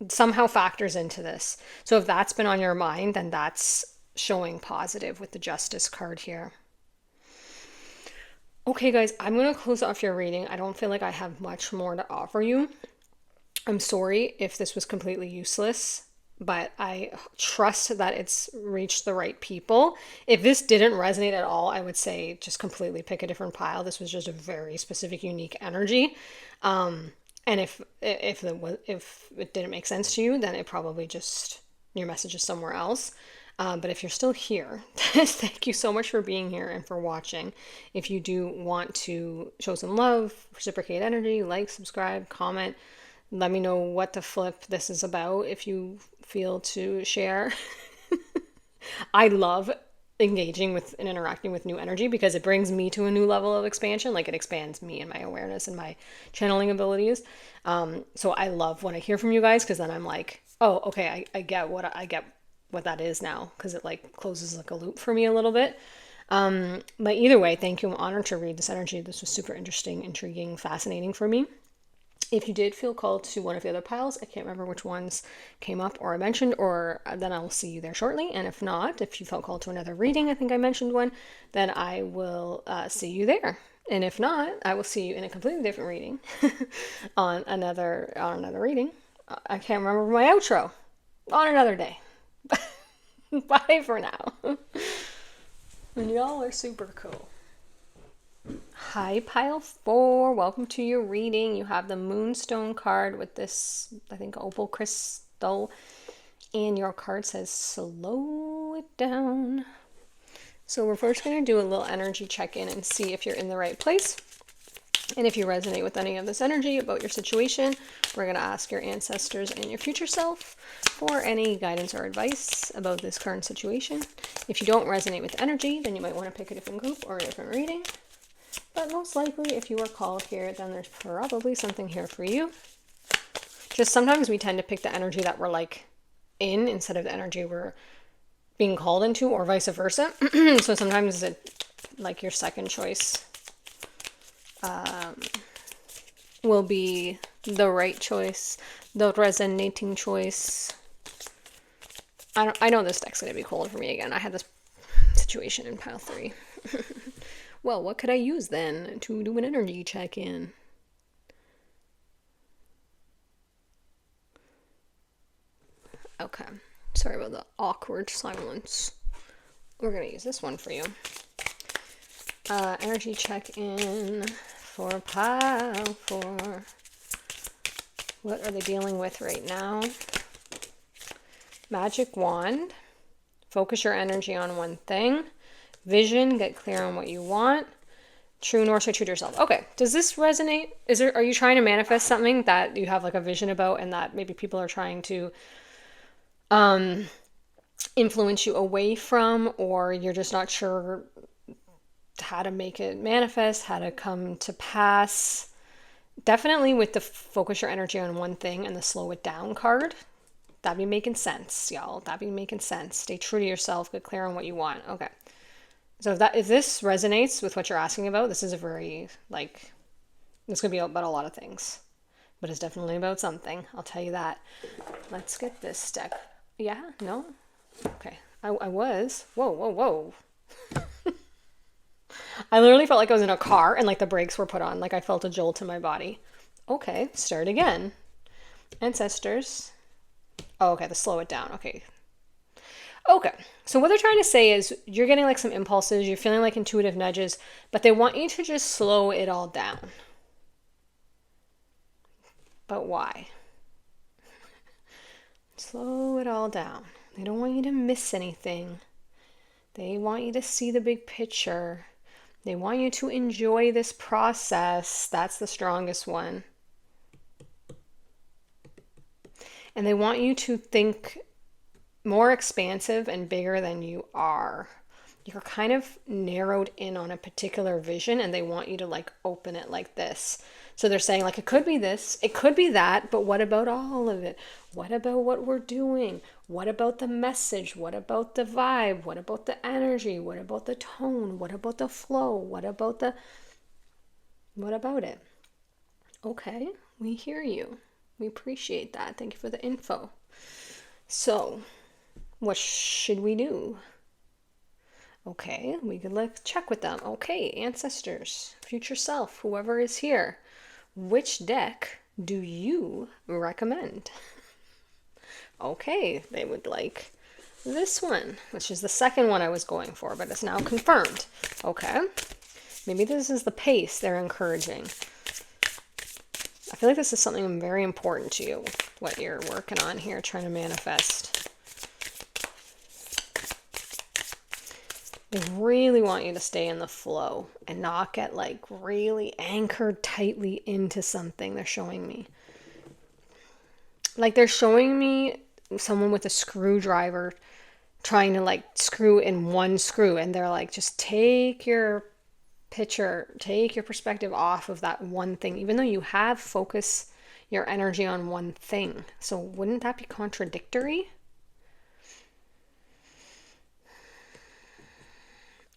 Somehow factors into this. So if that's been on your mind, then that's showing positive with the Justice card here. Okay, guys, I'm going to close off your reading. I don't feel like I have much more to offer you. I'm sorry if this was completely useless, but I trust that it's reached the right people. If this didn't resonate at all, I would say just completely pick a different pile. This was just a very specific, unique energy. And if it didn't make sense to you, then it probably just, your message is somewhere else. But if you're still here, thank you so much for being here and for watching. If you do want to show some love, reciprocate energy, like, subscribe, comment, let me know what the flip this is about if you feel to share. I love engaging with and interacting with new energy because it brings me to a new level of expansion. Like, it expands me and my awareness and my channeling abilities. So I love when I hear from you guys, because then I'm like, oh, okay, I get what that is now, because it like closes like a loop for me a little bit. But either way, thank you. I'm honored to read this energy. This was super interesting, intriguing, fascinating for me. If you did feel called to one of the other piles, I can't remember which ones came up or I mentioned, or then I will see you there shortly. And if not, if you felt called to another reading, I think I mentioned one, then I will see you there. And if not, I will see you in a completely different reading on another reading. I can't remember my outro. On another day. Bye for now. And y'all are super cool. Hi, pile 4. Welcome to your reading. You have the Moonstone card with this, I think, opal crystal. And your card says, slow it down. So we're first going to do a little energy check-in and see if you're in the right place. And if you resonate with any of this energy about your situation, we're going to ask your ancestors and your future self for any guidance or advice about this current situation. If you don't resonate with energy, then you might want to pick a different group or a different reading. But most likely, if you are called here, then there's probably something here for you. Just sometimes we tend to pick the energy that we're like in instead of the energy we're being called into, or vice versa. So sometimes it, like, your second choice will be the right choice, the resonating choice. I know this deck's going to be cold for me again. I had this situation in pile 3. Well, what could I use then to do an energy check-in? Okay. Sorry about the awkward silence. We're going to use this one for you. Energy check-in for Pile 4. What are they dealing with right now? Magic Wand. Focus your energy on one thing. Vision. Get clear on what you want. True north, so true to yourself. Okay. Does this resonate? Are you trying to manifest something that you have like a vision about and that maybe people are trying to influence you away from, or you're just not sure how to make it manifest, how to come to pass? Definitely with the focus your energy on one thing and the slow it down card. That'd be making sense, y'all. That'd be making sense. Stay true to yourself. Get clear on what you want. Okay. So if this resonates with what you're asking about, this is a very, like, this could be about a lot of things. But it's definitely about something. I'll tell you that. Let's get this deck. Yeah? No? Okay. I was. Whoa, whoa, whoa. I literally felt like I was in a car and like the brakes were put on. Like I felt a jolt in my body. Okay, start again. Ancestors. Oh, okay, the slow it down. Okay. Okay, so what they're trying to say is you're getting like some impulses, you're feeling like intuitive nudges, but they want you to just slow it all down. But why? Slow it all down. They don't want you to miss anything. They want you to see the big picture. They want you to enjoy this process. That's the strongest one. And they want you to think more expansive and bigger than you are. You're kind of narrowed in on a particular vision and they want you to like open it like this. So they're saying like, it could be this, it could be that, but what about all of it? What about what we're doing? What about the message? What about the vibe? What about the energy? What about the tone? What about the flow? What about it? Okay, we hear you. We appreciate that. Thank you for the info. So, what should we do? Okay, we could like check with them. Okay, ancestors, future self, whoever is here, which deck do you recommend? Okay, they would like this one, which is the second one I was going for, but it's now confirmed. Okay, maybe this is the pace they're encouraging. I feel like this is something very important to you, what you're working on here, trying to manifest. They really want you to stay in the flow and not get like really anchored tightly into something. They're showing me. Like they're showing me someone with a screwdriver trying to like screw in one screw. And they're like, just take your perspective off of that one thing, even though you have focus your energy on one thing. So wouldn't that be contradictory?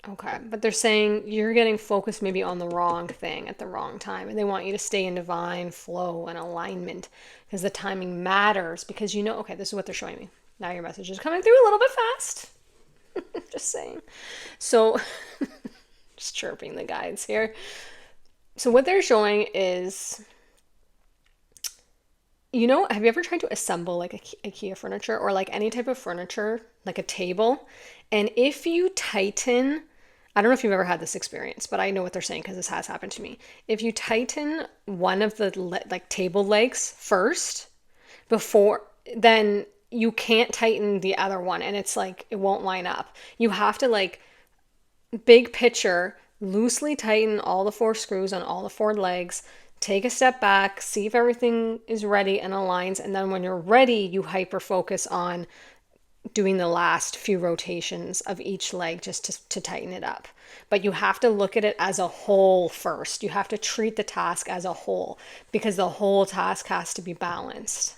Okay, but they're saying you're getting focused maybe on the wrong thing at the wrong time, and they want you to stay in divine flow and alignment because the timing matters. Because okay, this is what they're showing me. Now your message is coming through a little bit fast. Just saying. So, just chirping the guides here. So what they're showing is, have you ever tried to assemble like IKEA furniture or like any type of furniture, like a table? And if you tighten, I don't know if you've ever had this experience, but I know what they're saying because this has happened to me. If you tighten one of the like table legs first then you can't tighten the other one and it's like it won't line up. You have to like big picture loosely tighten all the 4 screws on all the 4 legs, take a step back, see if everything is ready and aligns, and then when you're ready, you hyper focus on doing the last few rotations of each leg just to tighten it up. But you have to look at it as a whole first. You have to treat the task as a whole because the whole task has to be balanced.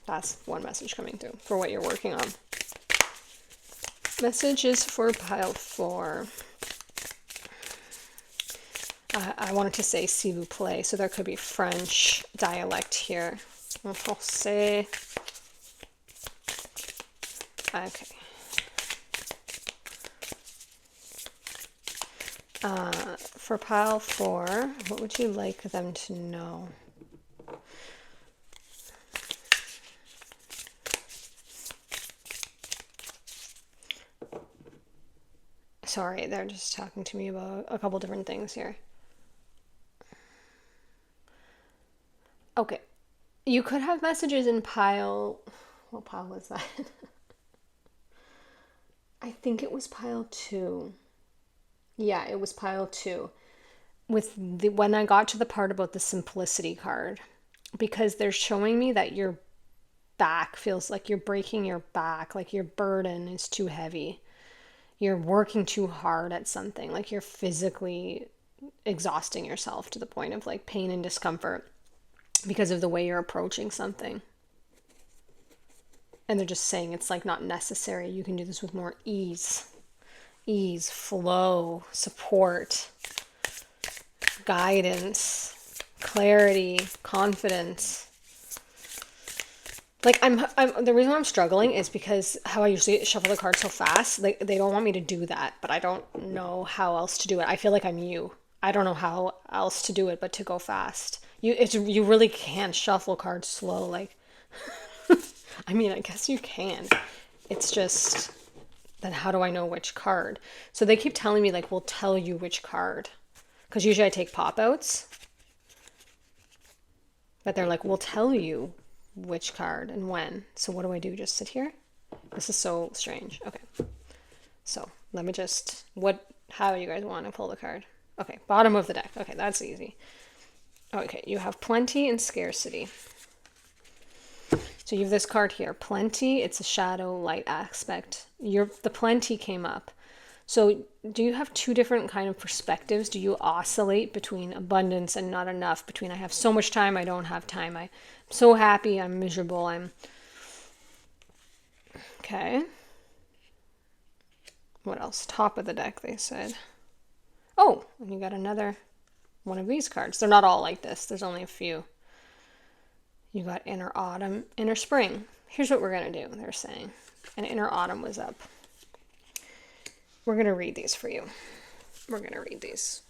That's one message coming through for what you're working on. Messages for pile 4. I wanted to say s'il vous plaît, so there could be French dialect here. En français. Okay. For pile 4, what would you like them to know? Sorry, they're just talking to me about a couple different things here. Okay. You could have messages in pile... What pile was that? I think it was pile 2. Yeah, it was pile 2. When I got to the part about the simplicity card, because they're showing me that your back feels like you're breaking your back, like your burden is too heavy. You're working too hard at something, like you're physically exhausting yourself to the point of like pain and discomfort because of the way you're approaching something. And they're just saying it's like not necessary. You can do this with more ease, flow, support, guidance, clarity, confidence. Like I'm the reason I'm struggling is because how I usually shuffle the cards so fast, like they don't want me to do that, but I don't know how else to do it. I feel like I'm you. I don't know how else to do it but to go fast. You really can't shuffle cards slow. Like, I mean, I guess you can. It's just, then how do I know which card? So they keep telling me like, we'll tell you which card. Because usually I take pop-outs. But they're like, we'll tell you which card and when. So what do I do? Just sit here? This is so strange. Okay. So let me just, how you guys want to pull the card? Okay, bottom of the deck. Okay, that's easy. Okay, you have plenty and scarcity. So you have this card here, plenty. It's a shadow light aspect. The plenty came up. So do you have two different kind of perspectives? Do you oscillate between abundance and not enough? Between I have so much time, I don't have time. I'm so happy, I'm miserable. Okay. What else? Top of the deck, they said. Oh, and you got another one of these cards. They're not all like this. There's only a few. You got inner autumn, inner spring. Here's what we're going to do, they're saying. And inner autumn was up. We're going to read these for you. We're going to read these.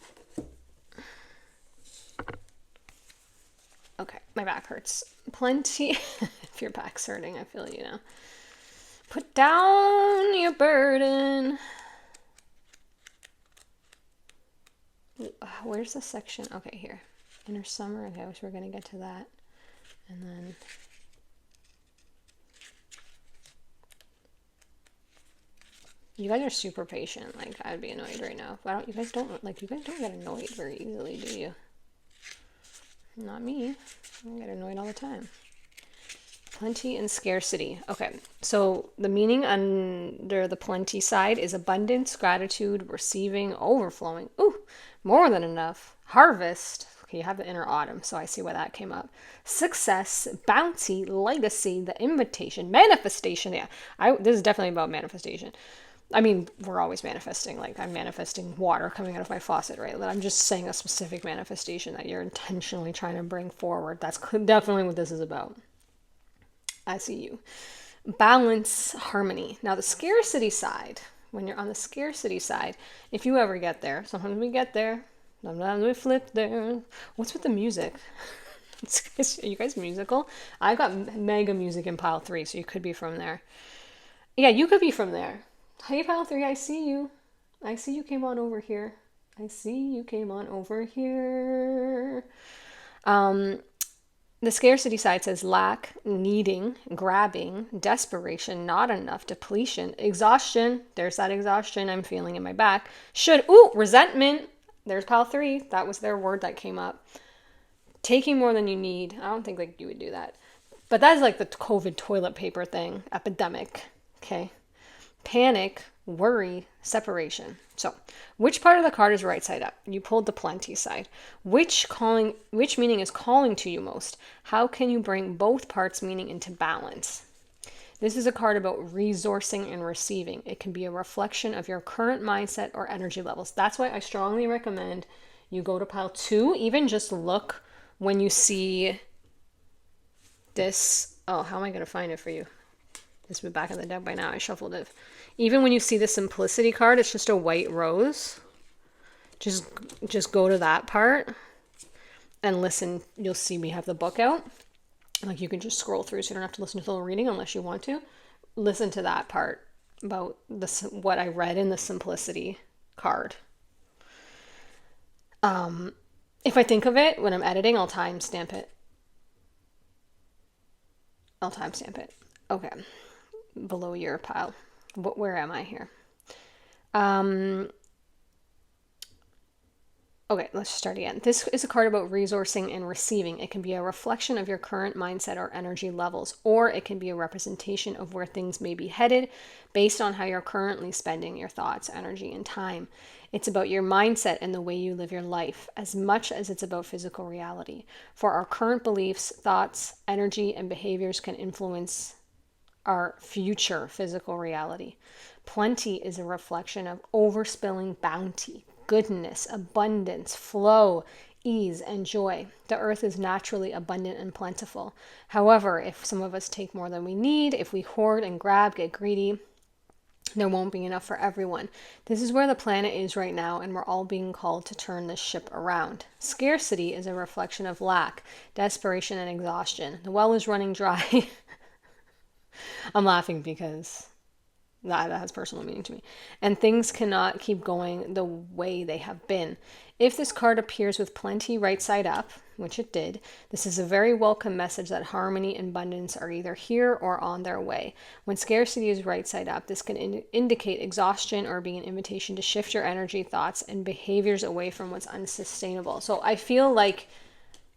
Okay, my back hurts. Plenty. If your back's hurting, I feel you now. Put down your burden. Where's the section? Okay, here. Inner summer. Okay, I wish we were going to get to that. And then you guys are super patient. Like, I'd be annoyed right now. You guys don't get annoyed very easily, do you? Not me. I get annoyed all the time. Plenty and scarcity. Okay, so the meaning under the plenty side is abundance, gratitude, receiving, overflowing. Ooh, more than enough. Harvest. Okay, you have the inner autumn, so I see why that came up. Success, bounty, legacy, the invitation, manifestation. Yeah, this is definitely about manifestation. I mean, we're always manifesting. Like, I'm manifesting water coming out of my faucet, right? But I'm just saying a specific manifestation that you're intentionally trying to bring forward. That's definitely what this is about. I see you. Balance, harmony. Now, the scarcity side, when you're on the scarcity side, if you ever get there, sometimes we get there, sometimes we flip there. What's with the music? Are you guys musical? I got mega music in pile 3, so you could be from there. Yeah, you could be from there. Hey, pile 3, I see you. I see you came on over here. I see you came on over here. The scarcity side says lack, needing, grabbing, desperation, not enough, depletion, exhaustion. There's that exhaustion I'm feeling in my back. Resentment. There's pile 3. That was their word that came up. Taking more than you need. I don't think like you would do that. But that's like the COVID toilet paper thing. Epidemic. Okay. Panic, worry, separation. So, which part of the card is right side up? You pulled the plenty side. Which meaning is calling to you most? How can you bring both parts meaning into balance? This is a card about resourcing and receiving. It can be a reflection of your current mindset or energy levels. That's why I strongly recommend you go to pile 2. Even just look when you see this. Oh, how am I going to find it for you? This would be back in the deck by now. I shuffled it. Even when you see the simplicity card, it's just a white rose. just go to that part and listen. You'll see me have the book out. Like, you can just scroll through, so you don't have to listen to the whole reading unless you want to. Listen to that part about what I read in the simplicity card. If I think of it when I'm editing, I'll timestamp it. Okay. Below your pile. Where am I here? Okay, let's start again. This is a card about resourcing and receiving. It can be a reflection of your current mindset or energy levels, or it can be a representation of where things may be headed based on how you're currently spending your thoughts, energy, and time. It's about your mindset and the way you live your life, as much as it's about physical reality. For our current beliefs, thoughts, energy, and behaviors can influence our future physical reality. Plenty is a reflection of overspilling bounty, goodness, abundance, flow, ease, and joy. The earth is naturally abundant and plentiful. However, if some of us take more than we need, if we hoard and grab, get greedy, there won't be enough for everyone. This is where the planet is right now, and we're all being called to turn this ship around. Scarcity is a reflection of lack, desperation, and exhaustion. The well is running dry. I'm laughing because that has personal meaning to me. And things cannot keep going the way they have been. If this card appears with plenty right side up, which it did, this is a very welcome message that harmony and abundance are either here or on their way. When scarcity is right side up, this can indicate exhaustion or be an invitation to shift your energy, thoughts, and behaviors away from what's unsustainable. So I feel like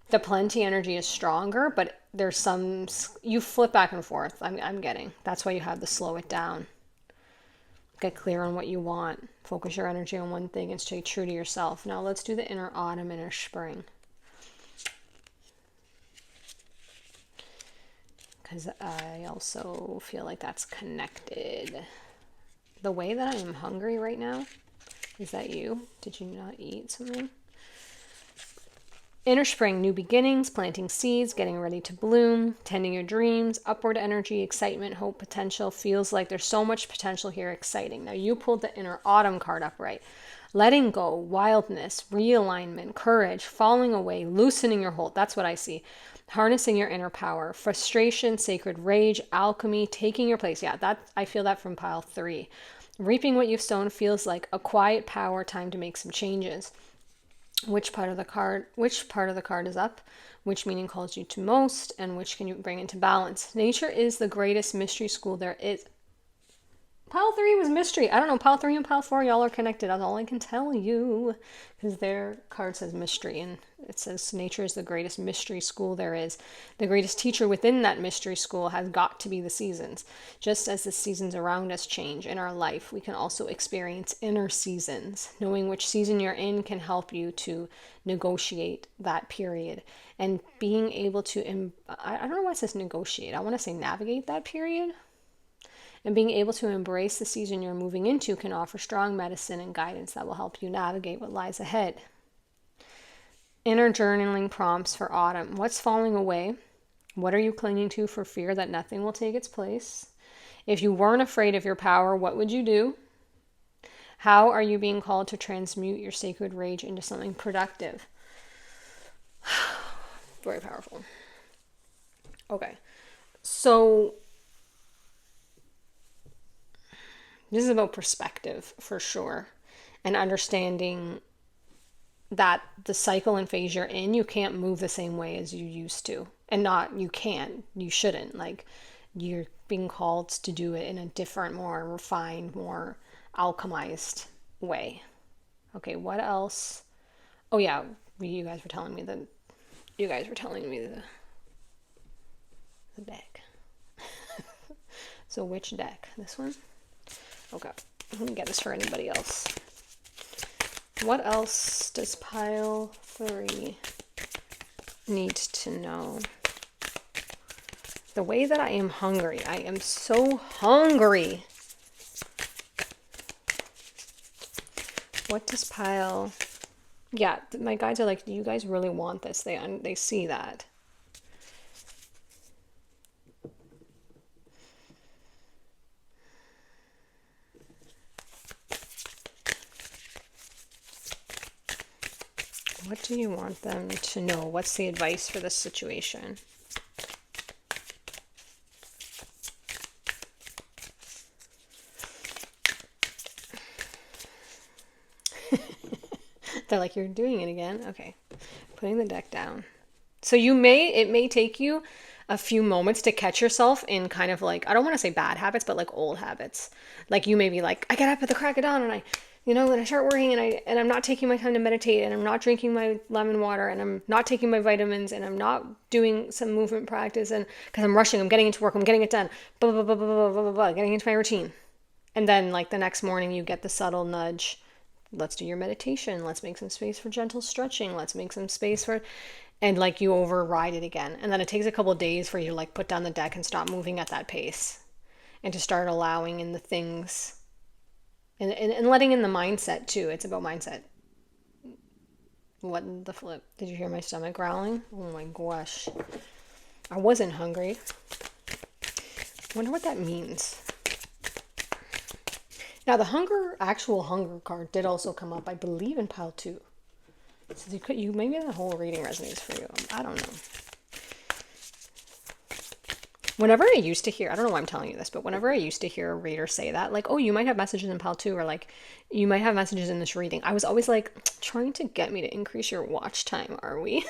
the plenty energy is stronger, but there's some, you flip back and forth. I'm getting. That's why you have to slow it down. Get clear on what you want. Focus your energy on one thing and stay true to yourself. Now let's do the inner autumn, inner spring. Because I also feel like that's connected. The way that I am hungry right now, is that you? Did you not eat something? Inner spring, new beginnings, planting seeds, getting ready to bloom, tending your dreams, upward energy, excitement, hope, potential. Feels like there's so much potential here, exciting. Now you pulled the inner autumn card upright. Letting go, wildness, realignment, courage, falling away, loosening your hold. That's what I see. Harnessing your inner power, frustration, sacred rage, alchemy, taking your place. Yeah, that I feel that from pile 3. Reaping what you've sown feels like a quiet power, time to make some changes. Which part of the card is up, which meaning calls you to most, and which can you bring into balance. Nature is the greatest mystery school there is. Pile 3 was mystery. I don't know, pile 3 and pile 4, y'all are connected. That's all I can tell you. Because their card says mystery, and it says nature is the greatest mystery school there is. The greatest teacher within that mystery school has got to be the seasons. Just as the seasons around us change in our life, we can also experience inner seasons. Knowing which season you're in can help you to negotiate that period. And being able to, I don't know why it says negotiate. I want to say navigate that period. And being able to embrace the season you're moving into can offer strong medicine and guidance that will help you navigate what lies ahead. Inner journaling prompts for autumn. What's falling away? What are you clinging to for fear that nothing will take its place? If you weren't afraid of your power, what would you do? How are you being called to transmute your sacred rage into something productive? Very powerful. Okay. So this is about perspective for sure, and understanding that the cycle and phase you're in, you can't move the same way as you used to. And not, you can't, you shouldn't. Like, you're being called to do it in a different, more refined, more alchemized way. Okay, what else? Oh yeah, you guys were telling me the deck. So which deck? This one? Okay, let me get this for anybody else. What else does pile 3 need to know? The way that I am hungry. I am so hungry. What does pile... Yeah, my guides are like, you guys really want this. They see that. What do you want them to know? What's the advice for this situation? They're like, you're doing it again. Okay. Putting the deck down. So it may take you a few moments to catch yourself in kind of like, I don't want to say bad habits, but like old habits. Like you may be like, I get up at the crack of dawn and and I start working and I'm not taking my time to meditate and I'm not drinking my lemon water and I'm not taking my vitamins and I'm not doing some movement practice and because I'm rushing, I'm getting into work, I'm getting it done, blah, blah, blah, blah, blah, blah, blah, blah, getting into my routine. And then like the next morning you get the subtle nudge. Let's do your meditation. Let's make some space for gentle stretching. Let's make some space for, and like you override it again. And then it takes a couple of days for you to like put down the deck and stop moving at that pace and to start allowing in the things and letting in the mindset too. It's about mindset. What the flip? Did you hear my stomach growling? Oh my gosh. I wasn't hungry. Wonder what that means. Now the actual hunger card did also come up, I believe, in pile 2. So you maybe the whole reading resonates for you. I don't know. Whenever I used to hear, I don't know why I'm telling you this, but whenever I used to hear a reader say that, like, oh, you might have messages in pile 2, or like, you might have messages in this reading, I was always like, trying to get me to increase your watch time, are we?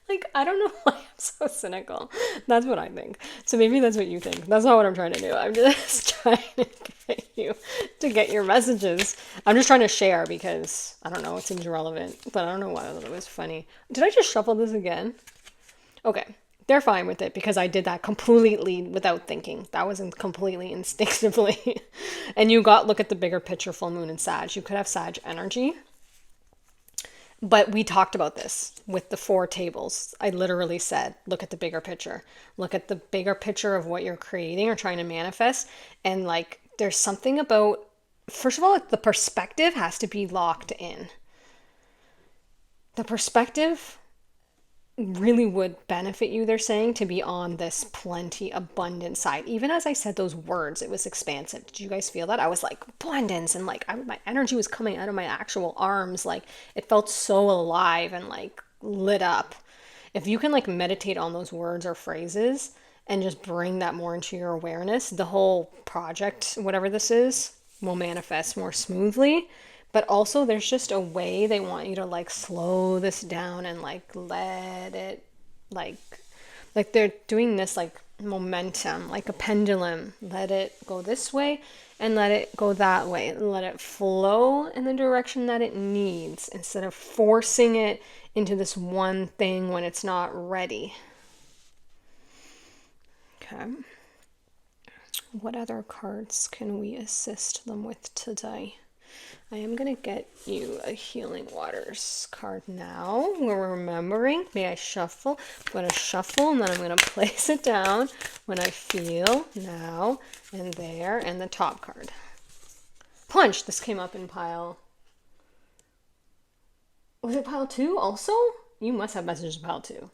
Like, I don't know why I'm so cynical. That's what I think. So maybe that's what you think. That's not what I'm trying to do. I'm just trying to get you to get your messages. I'm just trying to share because, I don't know, it seems irrelevant, but I don't know why it was funny. Did I just shuffle this again? Okay. They're fine with it because I did that completely without thinking. That was completely instinctively. And look at the bigger picture, full moon and Sag. You could have Sag energy. But we talked about this with the 4 tables. I literally said, look at the bigger picture. Look at the bigger picture of what you're creating or trying to manifest. And like, there's something about, first of all, the perspective has to be locked in. The perspective really would benefit you, they're saying, to be on this plenty abundant side. Even as I said those words, it was expansive. Did you guys feel that? I was like abundance, and like my energy was coming out of my actual arms. Like it felt so alive and like lit up. If you can like meditate on those words or phrases and just bring that more into your awareness, the whole project, whatever this is, will manifest more smoothly. But also there's just a way they want you to like slow this down and like let it like they're doing this like momentum, like a pendulum. Let it go this way and let it go that way. Let it flow in the direction that it needs instead of forcing it into this one thing when it's not ready. Okay. What other cards can we assist them with today? I am going to get you a Healing Waters card now. We're remembering. May I shuffle? I'm going to shuffle and then I'm going to place it down when I feel now and there. And the top card. Punch. This came up in pile. Was it pile 2 also? You must have messages in pile 2.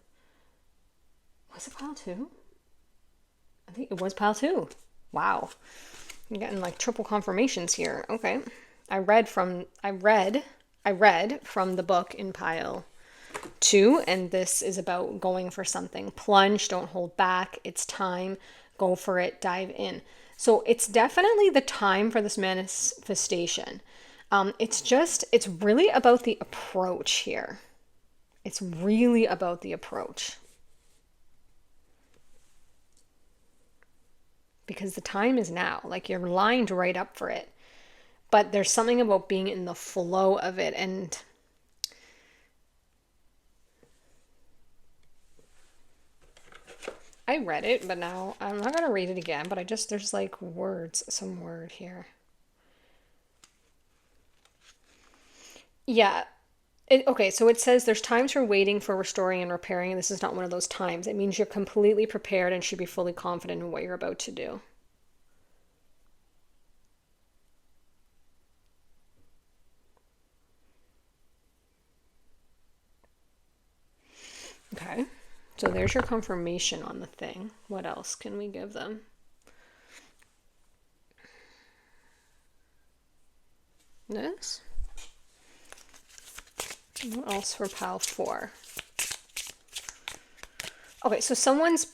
Was it pile 2? I think it was pile 2. Wow. I'm getting like triple confirmations here. Okay. I read from the book in pile 2, and this is about going for something. Plunge, don't hold back. It's time. Go for it. Dive in. So it's definitely the time for this manifestation. It's really about the approach here. It's really about the approach. Because the time is now. Like you're lined right up for it. But there's something about being in the flow of it. And I read it, but now I'm not going to read it again. But there's like some word here. Yeah. Okay, so it says there's times for waiting, for restoring and repairing. And this is not one of those times. It means you're completely prepared and should be fully confident in what you're about to do. Okay, so there's your confirmation on the thing. What else can we give them? This? What else for pile 4? Okay, so someone's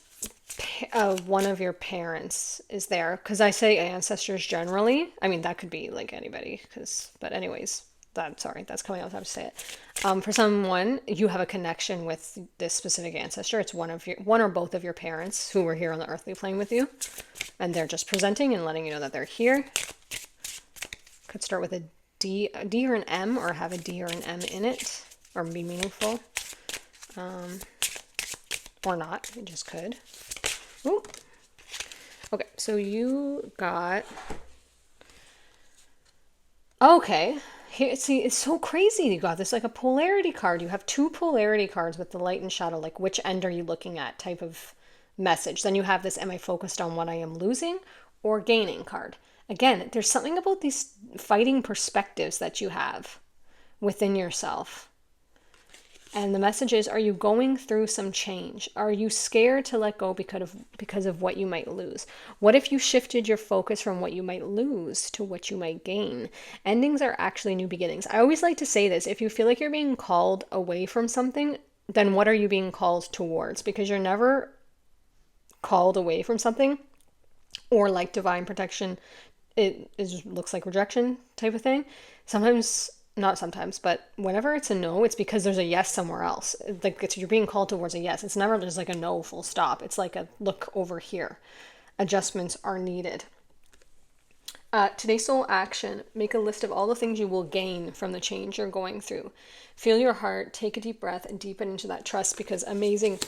one of your parents is there, because I say ancestors generally. I mean, that could be like anybody, but anyways, that's coming out. I have to say it. For someone, you have a connection with this specific ancestor. It's one or both of your parents who were here on the earthly plane with you, and they're just presenting and letting you know that they're here. Could start with a D or an M, or have a D or an M in it, or be meaningful, or not. It just could. Ooh. Okay, so you got... Okay. Here, see, it's so crazy. You got this like a polarity card. You have 2 polarity cards with the light and shadow, like which end are you looking at type of message. Then you have this, am I focused on what I am losing or gaining card. Again, there's something about these fighting perspectives that you have within yourself. And the message is, are you going through some change? Are you scared to let go because of what you might lose? What if you shifted your focus from what you might lose to what you might gain? Endings are actually new beginnings. I always like to say this. If you feel like you're being called away from something, then what are you being called towards? Because you're never called away from something, or like divine protection, looks like rejection type of thing. Not sometimes, but whenever it's a no, it's because there's a yes somewhere else. Like you're being called towards a yes. It's never just like a no full stop. It's like a look over here. Adjustments are needed. Today's soul action. Make a list of all the things you will gain from the change you're going through. Feel your heart. Take a deep breath and deepen into that trust, because amazing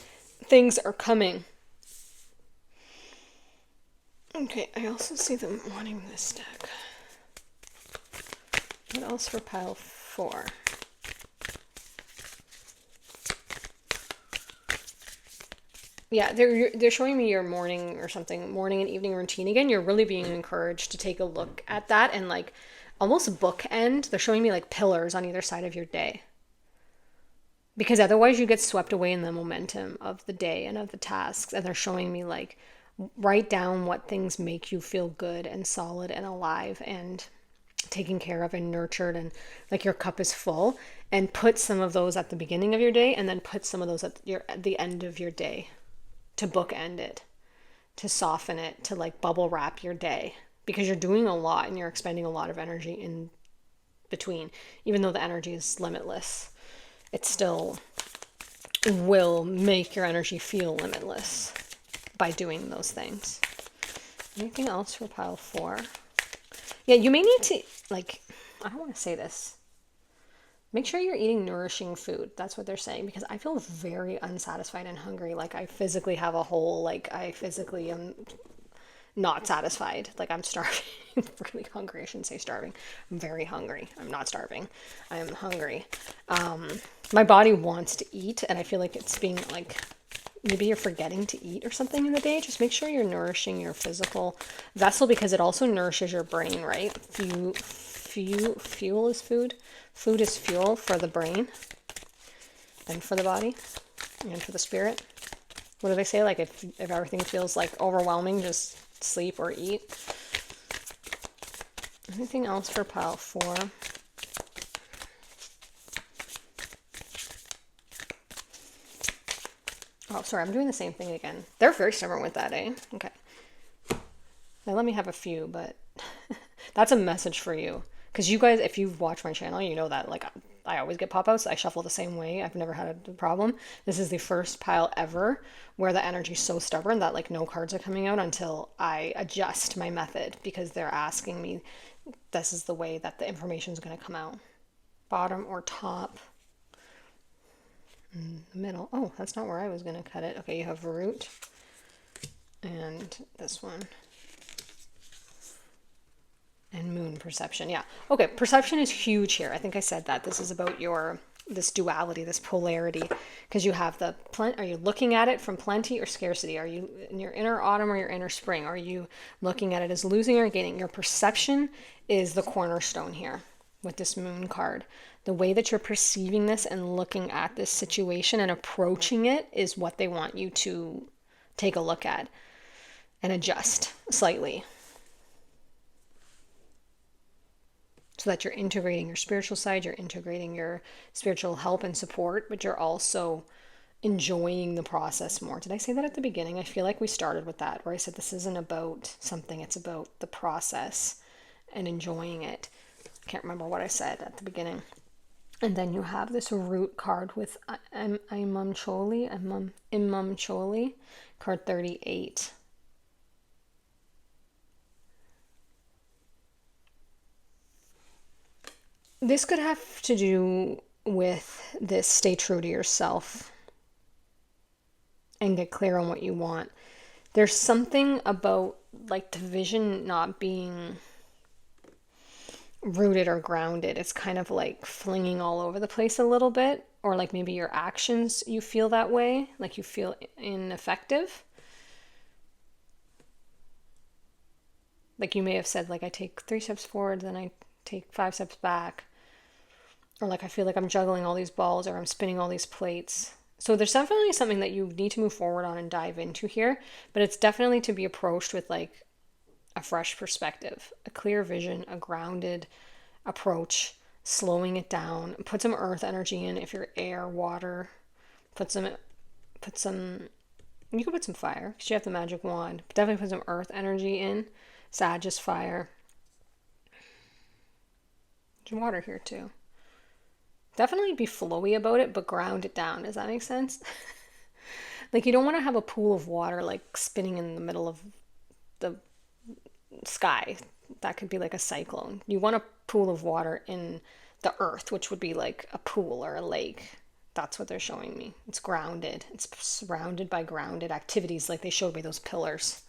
things are coming. Okay, I also see them wanting this deck. What else for pile 4? Yeah, they're showing me your morning or something, morning and evening routine again. You're really being encouraged to take a look at that and like almost bookend. They're showing me like pillars on either side of your day. Because otherwise you get swept away in the momentum of the day and of the tasks. And they're showing me like, write down what things make you feel good and solid and alive and taken care of and nurtured, and like your cup is full, and put some of those at the beginning of your day, and then put some of those at the end of your day, to bookend it, to soften it, to like bubble wrap your day, because you're doing a lot and you're expending a lot of energy in between. Even though the energy is limitless, it still will make your energy feel limitless by doing those things. Anything else for pile 4? Yeah, you may need to, like, I don't want to say this. Make sure you're eating nourishing food. That's what they're saying, because I feel very unsatisfied and hungry. Like I physically have a hole, like I physically am not satisfied. Like I'm starving. I'm really hungry. I shouldn't say starving. I'm very hungry. I'm not starving. I am hungry. My body wants to eat, and I feel like it's being like, maybe you're forgetting to eat or something in the day. Just make sure you're nourishing your physical vessel, because it also nourishes your brain, right? Fuel is food. Food is fuel for the brain and for the body and for the spirit. What do they say? Like if everything feels like overwhelming, just sleep or eat. Anything else for pile 4? Oh, sorry, I'm doing the same thing again. They're very stubborn with that, eh? Okay. Now let me have a few, but that's a message for you. Because you guys, if you've watched my channel, you know that like I always get pop-outs. I shuffle the same way. I've never had a problem. This is the first pile ever where the energy's so stubborn that like no cards are coming out until I adjust my method, because they're asking me, this is the way that the information is going to come out. Bottom or top? In the middle. Oh, that's not where I was going to cut it. Okay, you have root and this one. And moon perception. Yeah. Okay, perception is huge here. I think I said that. This is about this duality, this polarity, because you have are you looking at it from plenty or scarcity? Are you in your inner autumn or your inner spring? Are you looking at it as losing or gaining? Your perception is the cornerstone here with this moon card. The way that you're perceiving this and looking at this situation and approaching it is what they want you to take a look at and adjust slightly. so that you're integrating your spiritual side, you're integrating your spiritual help and support, but you're also enjoying the process more. Did I say that at the beginning? I feel like we started with that, where I said this isn't about something, it's about the process and enjoying it. I can't remember what I said at the beginning. And then you have this root card with Imam Choli, card 38. This could have to do with this stay true to yourself and get clear on what you want. There's something about like the vision not being rooted or grounded. It's kind of like flinging all over the place a little bit, or like maybe your actions, you feel that way, like you feel ineffective. Like you may have said, like, I take 3 steps forward, then I take 5 steps back. Or like I feel like I'm juggling all these balls, or I'm spinning all these plates. So there's definitely something that you need to move forward on and dive into here, but it's definitely to be approached with like a fresh perspective, a clear vision, a grounded approach, slowing it down. Put some earth energy in if you're air, water. Put some, you could put some fire because you have the magic wand. But definitely put some earth energy in. Sag is fire. There's water here too. Definitely be flowy about it, but ground it down. Does that make sense? Like you don't want to have a pool of water like spinning in the middle of the sky. That could be like a cyclone. You want a pool of water in the earth, which would be like a pool or a lake. That's what they're showing me. It's grounded. It's surrounded by grounded activities like they showed me those pillars.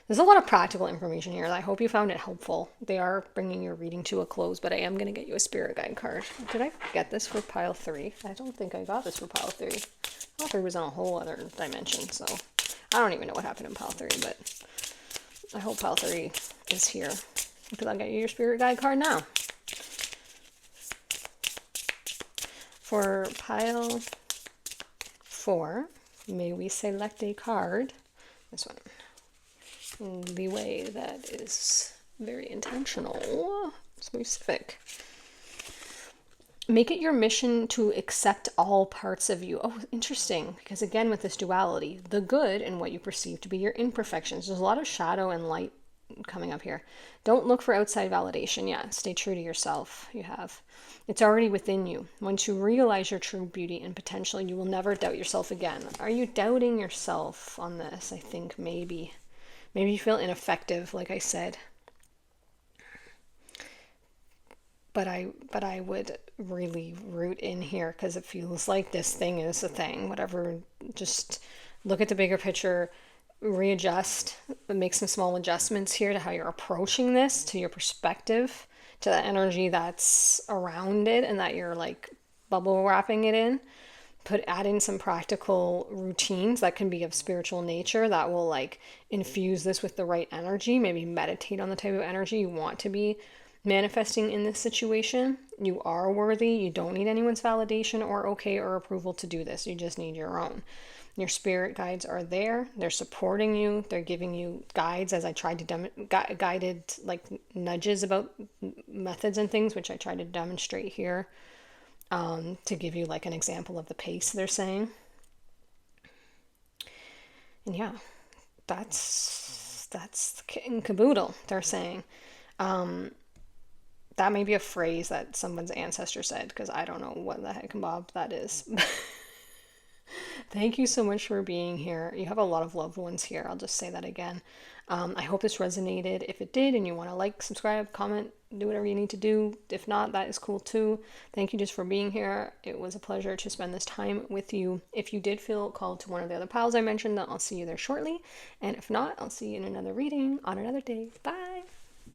There's a lot of practical information here. I hope you found it helpful. They are bringing your reading to a close, but I am going to get you a spirit guide card. Did I get this for pile 3? I don't think I got this for pile 3. Pile 3 was on a whole other dimension, so I don't even know what happened in pile 3, but I hope pile 3 is here because I'll get you your spirit guide card now. For pile 4, may we select a card. This one. In the way that is very intentional, specific. Make it your mission to accept all parts of you. Oh, interesting, because again, with this duality, the good and what you perceive to be your imperfections. There's a lot of shadow and light coming up here. Don't look for outside validation. Yeah, stay true to yourself. You have. It's already within you. Once you realize your true beauty and potential, you will never doubt yourself again. Are you doubting yourself on this? I think maybe. Maybe you feel ineffective, like I said. But I would really root in here because it feels like this thing is a thing. Whatever, just look at the bigger picture, readjust, make some small adjustments here to how you're approaching this, to your perspective, to the energy that's around it and that you're like bubble wrapping it in. Add in some practical routines that can be of spiritual nature that will like infuse this with the right energy. Maybe meditate on the type of energy you want to be manifesting in this situation. You are worthy. You don't need anyone's validation or okay or approval to do this. You just need your own. Your spirit guides are there. They're supporting you. They're giving you guides, as I tried to guided like nudges about methods and things, which I tried to demonstrate here. To give you like an example of the pace they're saying. And yeah, that's the kit and caboodle, they're saying. That may be a phrase that someone's ancestor said, because I don't know what the heck and bob that is. Thank you so much for being here. You have a lot of loved ones here. I'll just say that again. I hope this resonated. If it did and you want to like, subscribe, comment, do whatever you need to do. If not, that is cool too. Thank you just for being here. It was a pleasure to spend this time with you. If you did feel called to one of the other piles I mentioned, then I'll see you there shortly. And if not, I'll see you in another reading on another day. Bye.